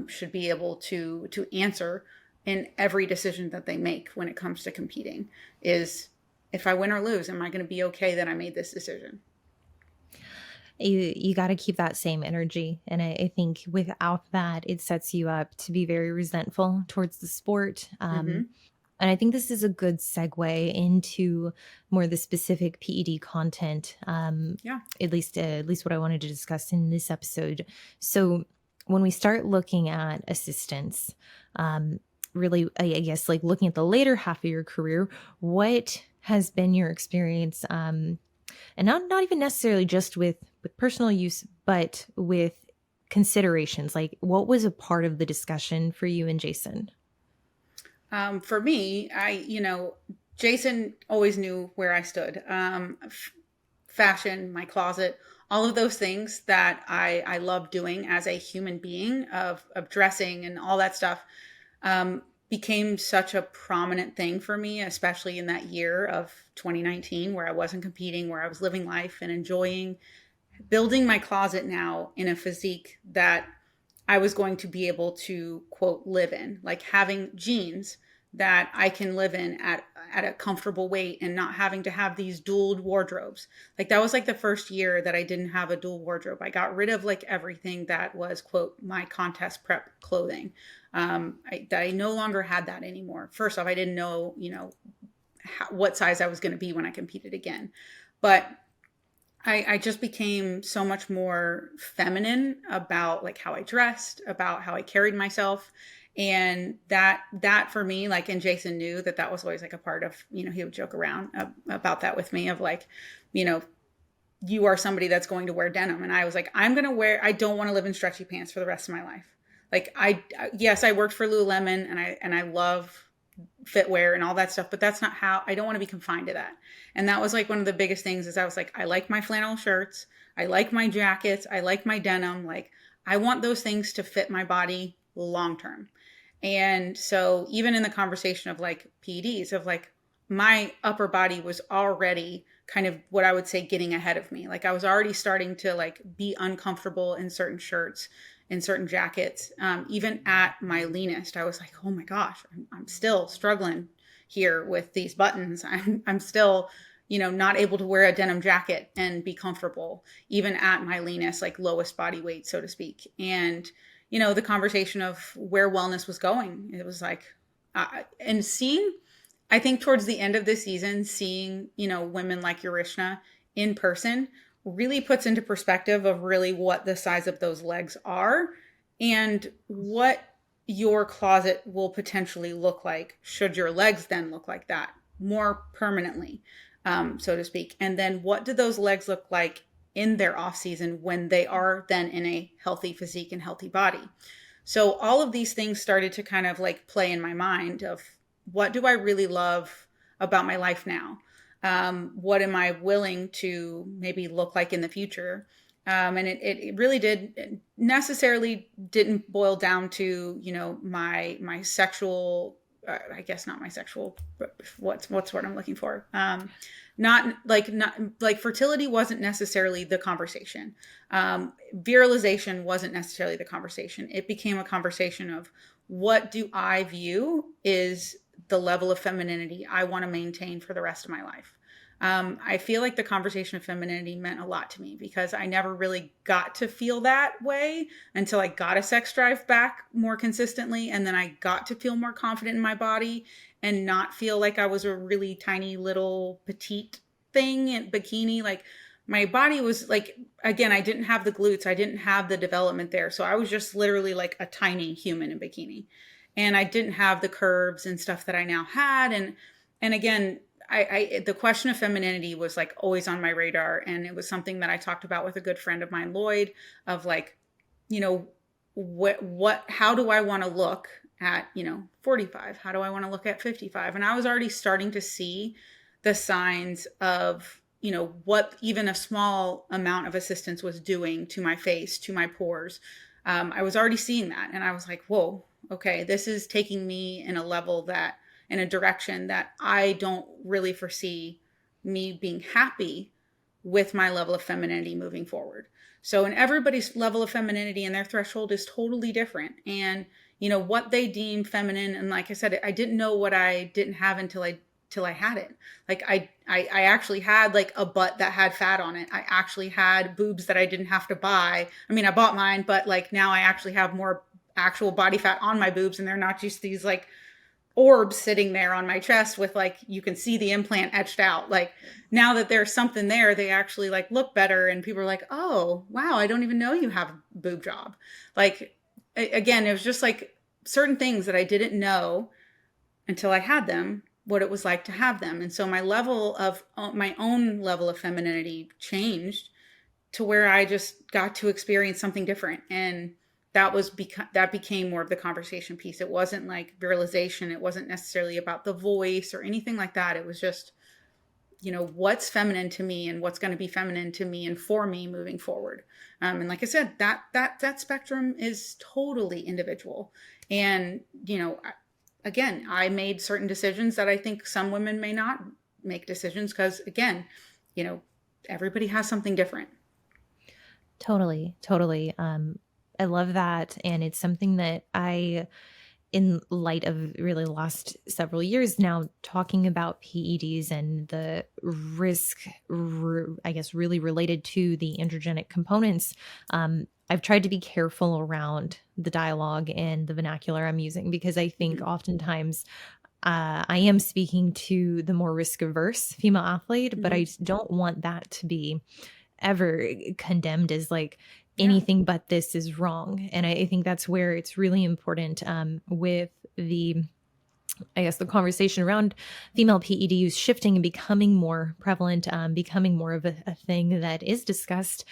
should be able to answer in every decision that they make when it comes to competing. Is, if I win or lose, am I going to be okay that I made this decision? You got to keep that same energy, and I think without that, it sets you up to be very resentful towards the sport. Mm-hmm. And I think this is a good segue into more the specific PED content, Yeah. at least what I wanted to discuss in this episode. So when we start looking at assistance, um, really, I guess, like looking at the later half of your career, what has been your experience? And not even necessarily just with personal use, but with considerations. Like, what was a part of the discussion for you and Jason? For me, Jason always knew where I stood. Fashion, my closet, all of those things that I love doing as a human being of dressing and all that stuff. Um, became such a prominent thing for me, especially in that year of 2019 where I wasn't competing, where I was living life and enjoying building my closet now in a physique that I was going to be able to quote live in, like having jeans that I can live in at a comfortable weight and not having to have these dual wardrobes. Like that was like the first year that I didn't have a dual wardrobe. I got rid of like everything that was quote my contest prep clothing. That I no longer had that anymore. First off, I didn't know, what size I was going to be when I competed again, but I just became so much more feminine about like how I dressed, about how I carried myself. And that for me, like, and Jason knew that that was always like a part of, he would joke around about that with me of like, you know, you are somebody that's going to wear denim. And I was like, I don't want to live in stretchy pants for the rest of my life. Like yes, I worked for Lululemon and I love fitwear and all that stuff, but that's not how I don't want to be confined to that. And that was like one of the biggest things is I was like, I like my flannel shirts. I like my jackets. I like my denim. Like I want those things to fit my body long term. And so even in the conversation of like PEDs of like my upper body was already kind of what I would say getting ahead of me. Like I was already starting to like be uncomfortable in certain shirts, in certain jackets. Even at my leanest, I was like, oh my gosh, I'm still struggling here with these buttons. I'm still, not able to wear a denim jacket and be comfortable, even at my leanest, like lowest body weight, so to speak. And, the conversation of where wellness was going, it was like, and seeing, I think towards the end of the season, seeing, women like Urishna in person really puts into perspective of really what the size of those legs are and what your closet will potentially look like should your legs then look like that more permanently, so to speak. And then what do those legs look like in their off season when they are then in a healthy physique and healthy body? So all of these things started to kind of like play in my mind of what do I really love about my life now? What am I willing to maybe look like in the future? And it really necessarily didn't boil down to, my sexual, I guess not my sexual, but what's what I'm looking for. Not like fertility wasn't necessarily the conversation. Virilization wasn't necessarily the conversation. It became a conversation of what do I view is the level of femininity I want to maintain for the rest of my life. I feel like the conversation of femininity meant a lot to me because I never really got to feel that way until I got a sex drive back more consistently. And then I got to feel more confident in my body and not feel like I was a really tiny little petite thing in bikini. Like my body was like, again, I didn't have the glutes. I didn't have the development there. So I was just literally like a tiny human in bikini. And I didn't have the curves and stuff that I now had. And again, the question of femininity was like always on my radar. And it was something that I talked about with a good friend of mine, Lloyd, of like, how do I want to look at, 45? How do I want to look at 55? And I was already starting to see the signs of, what even a small amount of assistance was doing to my face, to my pores. I was already seeing that. And I was like, whoa, okay, this is taking me in a direction that I don't really foresee me being happy with my level of femininity moving forward. So, and everybody's level of femininity and their threshold is totally different. And, what they deem feminine. And like I said, I didn't know what I didn't have until I had it. Like I actually had like a butt that had fat on it. I actually had boobs that I didn't have to buy. I mean, I bought mine, but like now I actually have more actual body fat on my boobs and they're not just these like orbs sitting there on my chest with like, you can see the implant etched out. Like now that there's something there, they actually like look better and people are like, oh, wow, I don't even know you have a boob job. Like, again, it was just like certain things that I didn't know until I had them, what it was like to have them. And so my own level of femininity changed to where I just got to experience something different. And that became more of the conversation piece. It wasn't like virilization. It wasn't necessarily about the voice or anything like that. It was just, what's feminine to me and what's going to be feminine to me and for me moving forward. And like I said, that spectrum is totally individual. And, again, I made certain decisions that I think some women may not make decisions because, again, you know, everybody has something different. Totally, totally. I love that, and it's something that in light of really the last several years now, talking about PEDs and the risk, I guess, really related to the androgenic components. I've tried to be careful around the dialogue and the vernacular I'm using because I think Hmm. oftentimes I am speaking to the more risk averse female athlete, but Hmm. I don't want that to be ever condemned as like Yeah. anything but this is wrong. And I think that's where it's really important with the I guess the conversation around female PED use shifting and becoming more prevalent, becoming more of a thing that is discussed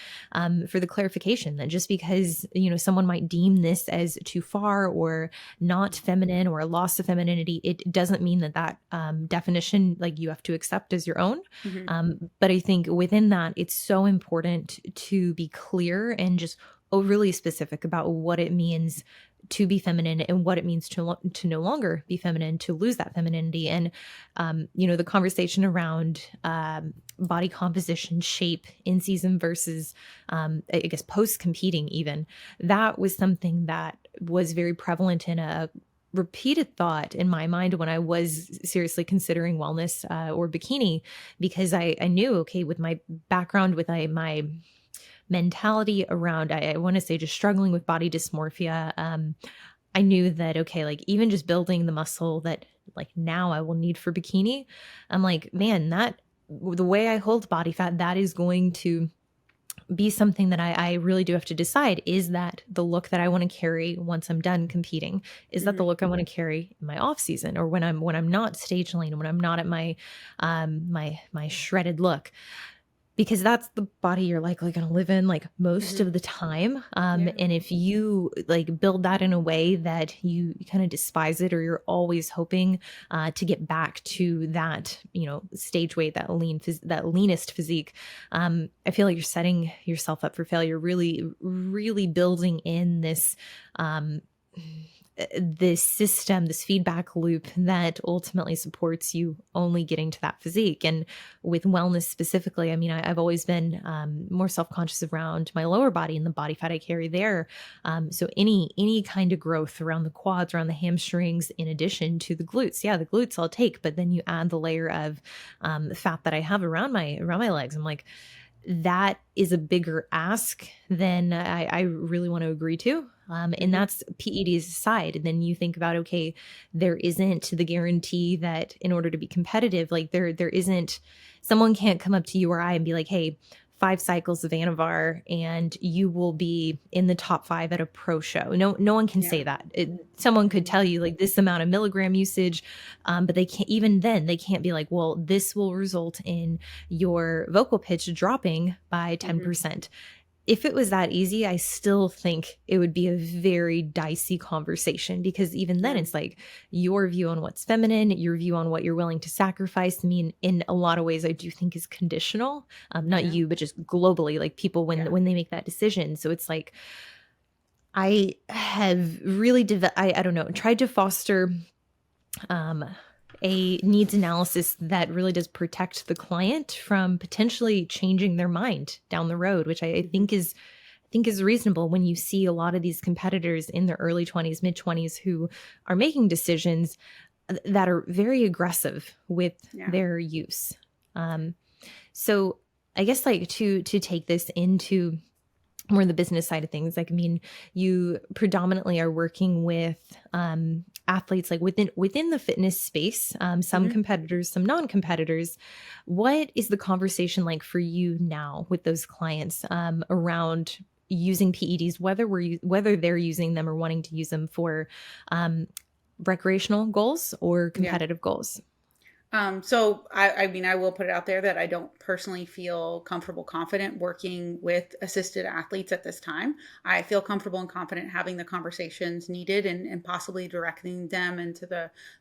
for the clarification that just because, someone might deem this as too far or not feminine or a loss of femininity, it doesn't mean that definition, like you have to accept as your own. Hmm. But I think within that, it's so important to be clear and just overly specific about what it means to be feminine and what it means to no longer be feminine, to lose that femininity. And the conversation around body composition, shape in season versus I guess post competing, even that was something that was very prevalent in a repeated thought in my mind when I was seriously considering wellness or bikini, because I knew, okay, with my background, with my mentality around, I want to say, just struggling with body dysmorphia. I knew that, okay, like even just building the muscle that like now I will need for bikini, I'm like, man, that the way I hold body fat, that is going to be something that I really do have to decide. Is that the look that I want to carry once I'm done competing? Is that the Hmm. look I want to carry in my off season or when I'm not stage lane, when I'm not at my my shredded look? Because that's the body you're likely gonna live in, like, most Hmm. of the time, Yeah. and if you, like, build that in a way that you kinda despise it or you're always hoping, to get back to that, stage weight, that leanest physique, I feel like you're setting yourself up for failure, really, really building in um this system, this feedback loop that ultimately supports you only getting to that physique. And with wellness specifically, I mean, I've always been more self-conscious around my lower body and the body fat I carry there. So any kind of growth around the quads, around the hamstrings, in addition to the glutes, yeah, the glutes I'll take, but then you add the layer of fat that I have around my legs. I'm like, that is a bigger ask than I really want to agree to. And Hmm. that's PED's side. And then you think about, okay, there isn't the guarantee that in order to be competitive, like there isn't, someone can't come up to you or I and be like, hey, 5 cycles of Anavar and you will be in the top 5 at a pro show. No one can say Yeah. that. Someone could Hmm. tell you like this amount of milligram usage, but they can't, even then they can't be like, well, this will result in your vocal pitch dropping by Hmm. 10%. If it was that easy, I still think it would be a very dicey conversation because even then Yeah. it's like your view on what's feminine, your view on what you're willing to sacrifice. I mean, in a lot of ways, I do think is conditional. Not Yeah. you, but just globally, like people Yeah. when they make that decision. So it's like I have really, I don't know, tried to foster um, a needs analysis that really does protect the client from potentially changing their mind down the road, which I Hmm. think is reasonable when you see a lot of these competitors in their early 20s, mid 20s who are making decisions that are very aggressive with Yeah. their use. Um, so I guess like to take this into more the business side of things, like, I mean, you predominantly are working with athletes like within the fitness space, some Hmm. competitors, some non-competitors. What is the conversation like for you now with those clients around using PEDs, whether they're using them or wanting to use them for um, recreational goals or Yeah. competitive goals? So I mean, I will put it out there that I don't personally feel comfortable, confident working with assisted athletes at this time. I feel comfortable and confident having the conversations needed and possibly directing them into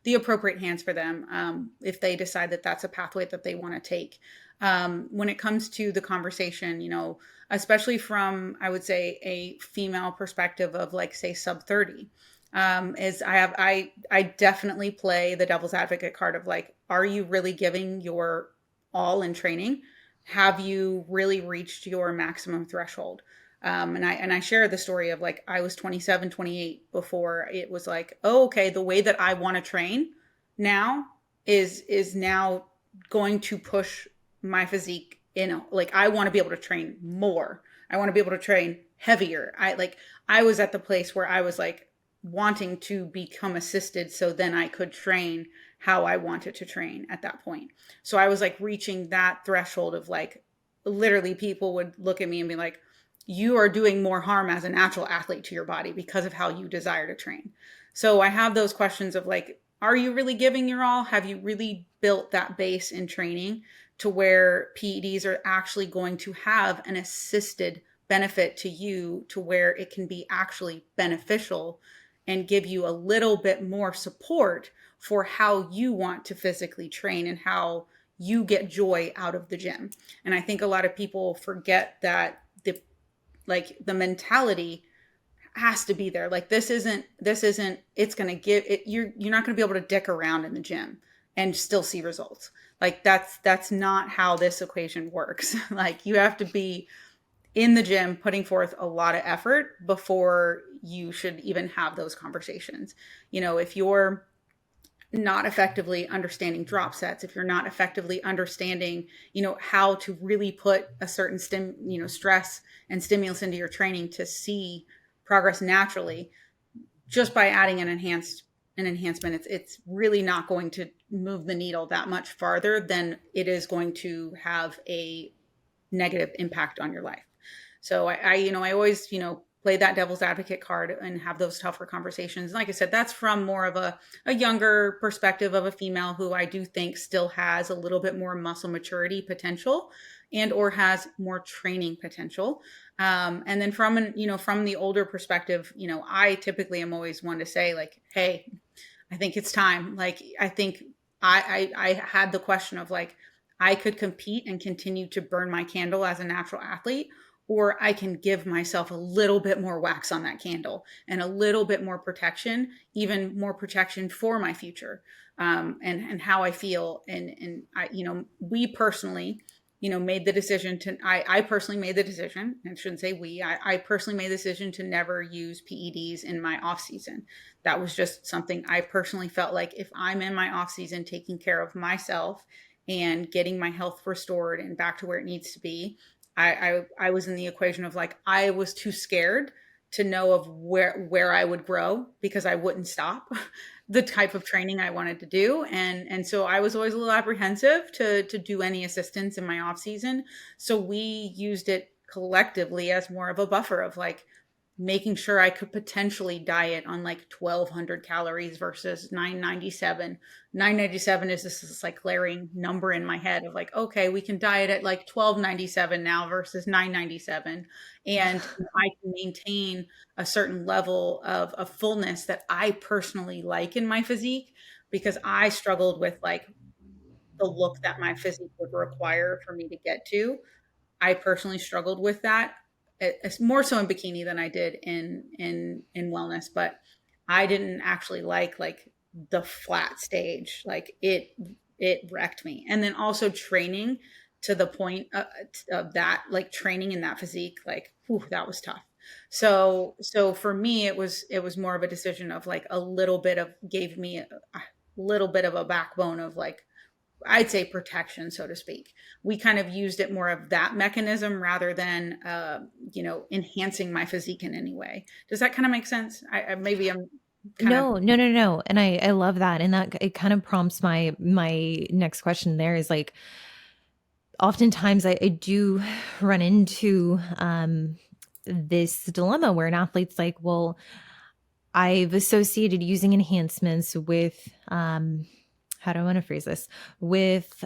the appropriate hands for them if they decide that that's a pathway that they want to take. When it comes to the conversation, especially from, I would say, a female perspective of like, say, sub 30. Is I definitely play the devil's advocate card of like, are you really giving your all in training? Have you really reached your maximum threshold? And I share the story of like I was 27, 28 before it was like, oh, okay, the way that I want to train now is now going to push my physique in, like I want to be able to train more. I want to be able to train heavier. I was at the place where I was like wanting to become assisted so then I could train how I wanted to train at that point. So I was like reaching that threshold of like literally people would look at me and be like, you are doing more harm as a natural athlete to your body because of how you desire to train. So I have those questions of like, are you really giving your all? Have you really built that base in training to where PEDs are actually going to have an assisted benefit to you to where it can be actually beneficial and give you a little bit more support for how you want to physically train and how you get joy out of the gym. And I think a lot of people forget that the mentality has to be there. Like this isn't it's going to give it, you're not going to be able to dick around in the gym and still see results. Like that's not how this equation works. Like you have to be in the gym putting forth a lot of effort before you should even have those conversations. If you're not effectively understanding drop sets, if you're not effectively understanding, how to really put a certain stress and stimulus into your training to see progress naturally, just by adding an enhancement, it's really not going to move the needle that much farther than it is going to have a negative impact on your life. So I always, play that devil's advocate card and have those tougher conversations. Like I said, that's from more of a younger perspective of a female who I do think still has a little bit more muscle maturity potential and or has more training potential. And then from the older perspective, I typically am always one to say like, hey, I think it's time. Like, I think I had the question of like, I could compete and continue to burn my candle as a natural athlete, or I can give myself a little bit more wax on that candle and a little bit more protection, even more protection for my future, and how I feel. And I, we personally, made the decision to, I personally made the decision, and I shouldn't say we, I personally made the decision to never use PEDs in my off season. That was just something I personally felt like if I'm in my off season taking care of myself and getting my health restored and back to where it needs to be, I was in the equation of like I was too scared to know of where I would grow because I wouldn't stop the type of training I wanted to do. And so I was always a little apprehensive to do any assistance in my off season. So we used it collectively as more of a buffer of like making sure I could potentially diet on like 1,200 calories versus 997. 997 is this like glaring number in my head of like, okay, we can diet at like 1297 now versus 997. And I can maintain a certain level of fullness that I personally like in my physique because I struggled with like the look that my physique would require for me to get to. I personally struggled with that. It's more so in bikini than I did in wellness, but I didn't actually like the flat stage. Like it wrecked me. And then also training to the point of that, like training in that physique, like whew, that was tough. So for me, it was more of a decision of like a little bit of gave me a little bit of a backbone of like I'd say protection, so to speak. We kind of used it more of that mechanism rather than, enhancing my physique in any way. Does that kind of make sense? Maybe I'm kind of. No, no, no, no. And I love that. And that it kind of prompts my next question there is like oftentimes I do run into this dilemma where an athlete's like, well, I've associated using enhancements with how do I want to phrase this? With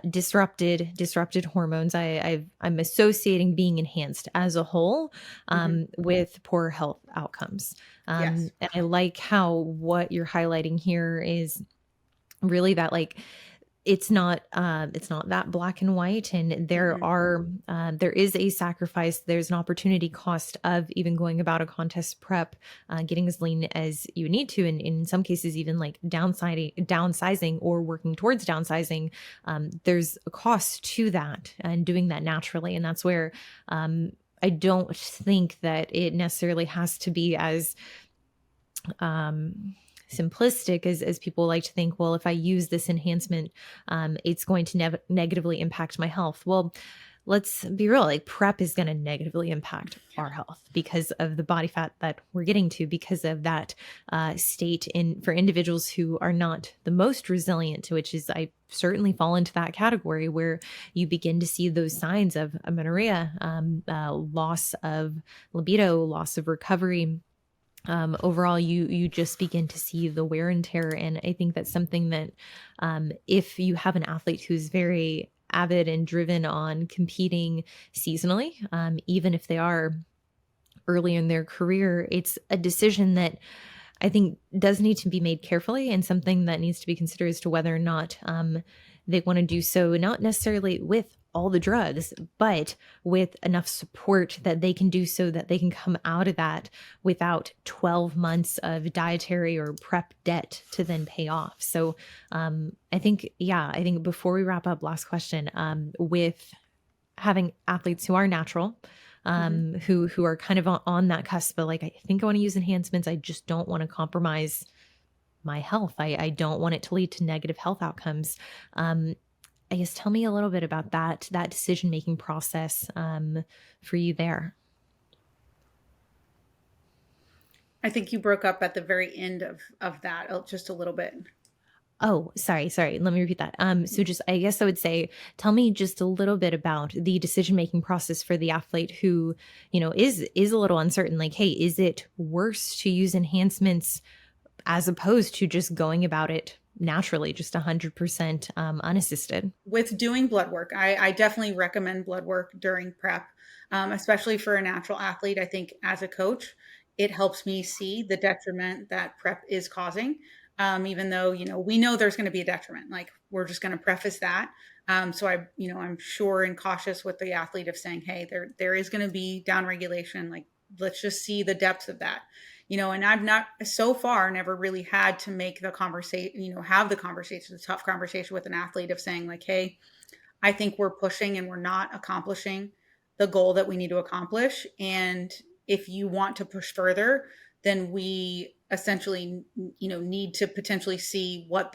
disrupted hormones. I'm associating being enhanced as a whole Mhm. with poor health outcomes. Yes. And I like how what you're highlighting here is really that like it's not that black and white, and Mhm. there is a sacrifice. There's an opportunity cost of even going about a contest prep, getting as lean as you need to, and in some cases even like downsizing or working towards downsizing. There's a cost to that and doing that naturally, and that's where I don't think that it necessarily has to be as um, simplistic as people like to think. Well, if I use this enhancement, it's going to negatively impact my health. Well, let's be real, like prep is going to negatively impact our health because of the body fat that we're getting to, because of that state in for individuals who are not the most resilient, which is I certainly fall into that category, where you begin to see those signs of amenorrhea, loss of libido, loss of recovery. Overall, you just begin to see the wear and tear, and I think that's something that, if you have an athlete who's very avid and driven on competing seasonally, even if they are early in their career, it's a decision that I think does need to be made carefully, and something that needs to be considered as to whether or not they want to do so, not necessarily with all the drugs, but with enough support that they can do so, that they can come out of that without 12 months of dietary or prep debt to then pay off. So I think before we wrap up, last question, with having athletes who are natural, Mhm. who are kind of on that cusp, but like, I think I want to use enhancements. I just don't want to compromise my health. I don't want it to lead to negative health outcomes. Um, I guess tell me a little bit about that decision making process for you there. I think you broke up at the very end of that just a little bit. Oh, sorry. Let me repeat that. So just I guess I would say, tell me just a little bit about the decision making process for the athlete who, is a little uncertain. Like, hey, is it worse to use enhancements as opposed to just going about it naturally, just 100% unassisted? With doing blood work, I definitely recommend blood work during prep, especially for a natural athlete. I think as a coach, it helps me see the detriment that prep is causing. Even though, we know there's going to be a detriment, like we're just going to preface that. So I'm sure and cautious with the athlete of saying, hey, there is going to be down regulation. Like, let's just see the depths of that. And I've not so far never really had to make the conversation, have the conversation, the tough conversation with an athlete of saying like, hey, I think we're pushing and we're not accomplishing the goal that we need to accomplish. And if you want to push further, then we essentially, need to potentially see what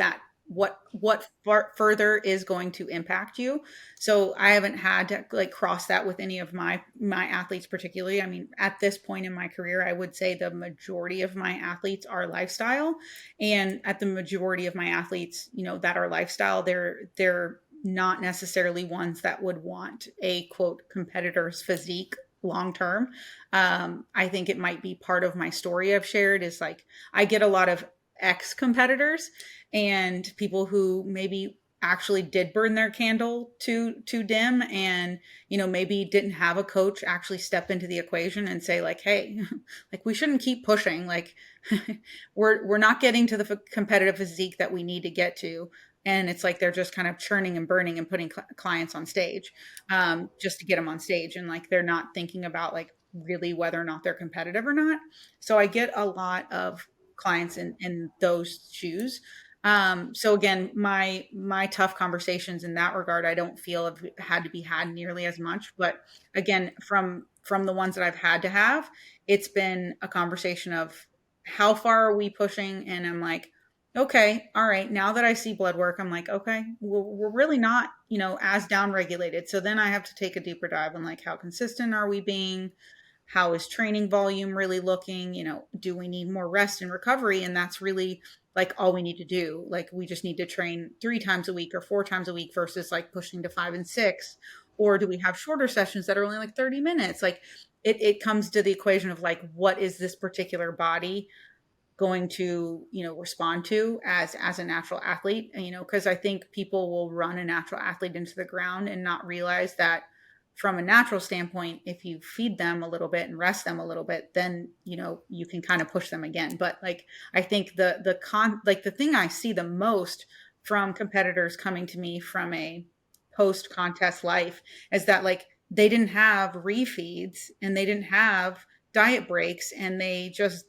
further is going to impact you. So I haven't had to like cross that with any of my athletes particularly. I mean, at this point in my career, I would say the majority of my athletes are lifestyle, and at the majority of my athletes, that are lifestyle, they're not necessarily ones that would want a quote competitor's physique long term. I think it might be part of my story I've shared is like I get a lot of ex competitors and people who maybe actually did burn their candle too dim, and maybe didn't have a coach actually step into the equation and say like, hey, like we shouldn't keep pushing, like we're not getting to the competitive physique that we need to get to. And it's like they're just kind of churning and burning and putting clients on stage, just to get them on stage, and like they're not thinking about like really whether or not they're competitive or not. So I get a lot of clients in those shoes. So again, my tough conversations in that regard, I don't feel have had to be had nearly as much. But again, from the ones that I've had to have, it's been a conversation of how far are we pushing, and I'm like, okay, all right. Now that I see blood work, I'm like, okay, we're really not, as down regulated. So then I have to take a deeper dive on like how consistent are we being? How is training volume really looking? Do we need more rest and recovery? And that's really like all we need to do. Like we just need to train 3 times a week or 4 times a week versus like pushing to 5 and 6. Or do we have shorter sessions that are only like 30 minutes? Like it comes to the equation of like, what is this particular body going to respond to as a natural athlete, because I think people will run a natural athlete into the ground and not realize that from a natural standpoint, if you feed them a little bit and rest them a little bit, then you can kind of push them again. But like I think the thing I see the most from competitors coming to me from a post contest life is that like they didn't have refeeds and they didn't have diet breaks, and they just,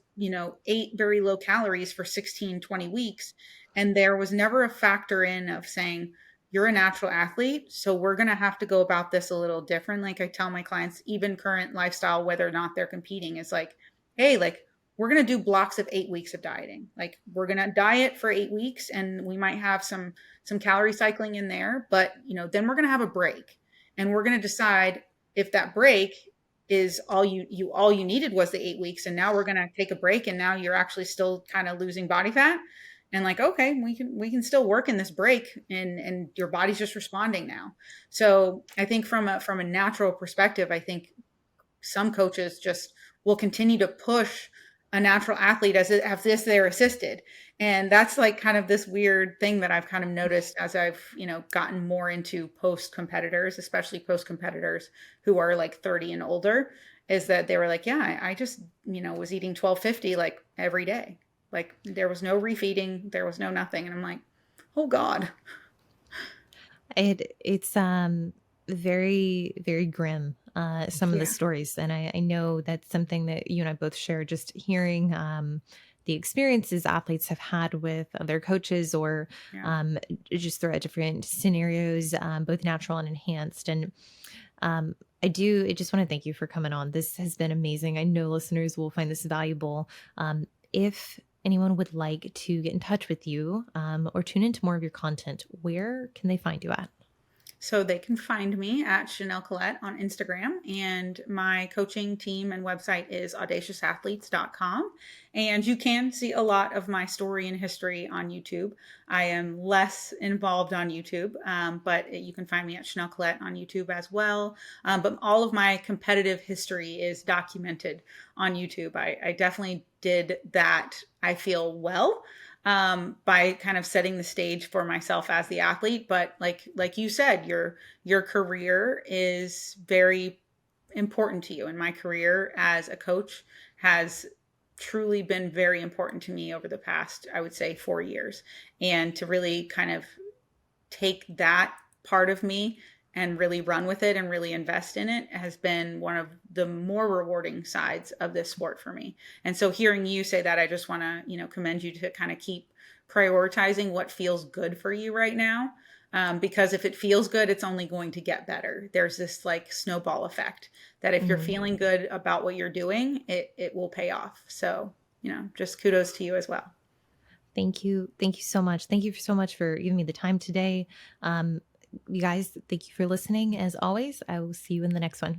ate very low calories for 16, 20 weeks. And there was never a factor in of saying, you're a natural athlete, so we're going to have to go about this a little different. Like I tell my clients, even current lifestyle, whether or not they're competing, is like, hey, like we're going to do blocks of 8 weeks of dieting. Like we're going to diet for 8 weeks, and we might have some calorie cycling in there, but then we're going to have a break, and we're going to decide if that break is all you needed was the 8 weeks, and now we're going to take a break, and now you're actually still kind of losing body fat, and like, okay, we can still work in this break, and your body's just responding now. So I think from a natural perspective, I think some coaches just will continue to push a natural athlete as if they're assisted. And that's like kind of this weird thing that I've kind of noticed as I've, gotten more into post competitors, especially post competitors who are like 30 and older, is that they were like, yeah, I just, was eating 1250 like every day. Like there was no refeeding, there was no nothing. And I'm like, oh God. It's very, very grim, some of the Yeah. stories, and I know that's something that you and I both share, just hearing, the experiences athletes have had with other coaches or, Yeah. um, just throughout different scenarios, both natural and enhanced, and, um, I just wanna thank you for coming on. This has been amazing. I know listeners will find this valuable. If anyone would like to get in touch with you, or tune into more of your content, where can they find you at? So they can find me at Chanel Collette on Instagram, and my coaching team and website is audaciousathletes.com. And you can see a lot of my story and history on YouTube. I am less involved on YouTube, but you can find me at Chanel Collette on YouTube as well. But all of my competitive history is documented on YouTube. I definitely did that, I feel, well, by kind of setting the stage for myself as the athlete. But like you said, your career is very important to you, and my career as a coach has truly been very important to me over the past, I would say, 4 years. And to really kind of take that part of me and really run with it and really invest in it has been one of the more rewarding sides of this sport for me. And so hearing you say that, I just want to, commend you to kind of keep prioritizing what feels good for you right now. Because if it feels good, it's only going to get better. There's this like snowball effect that if you're Mhm. feeling good about what you're doing, it will pay off. So, just kudos to you as well. Thank you. Thank you so much. Thank you so much for giving me the time today. You guys, thank you for listening. As always, I will see you in the next one.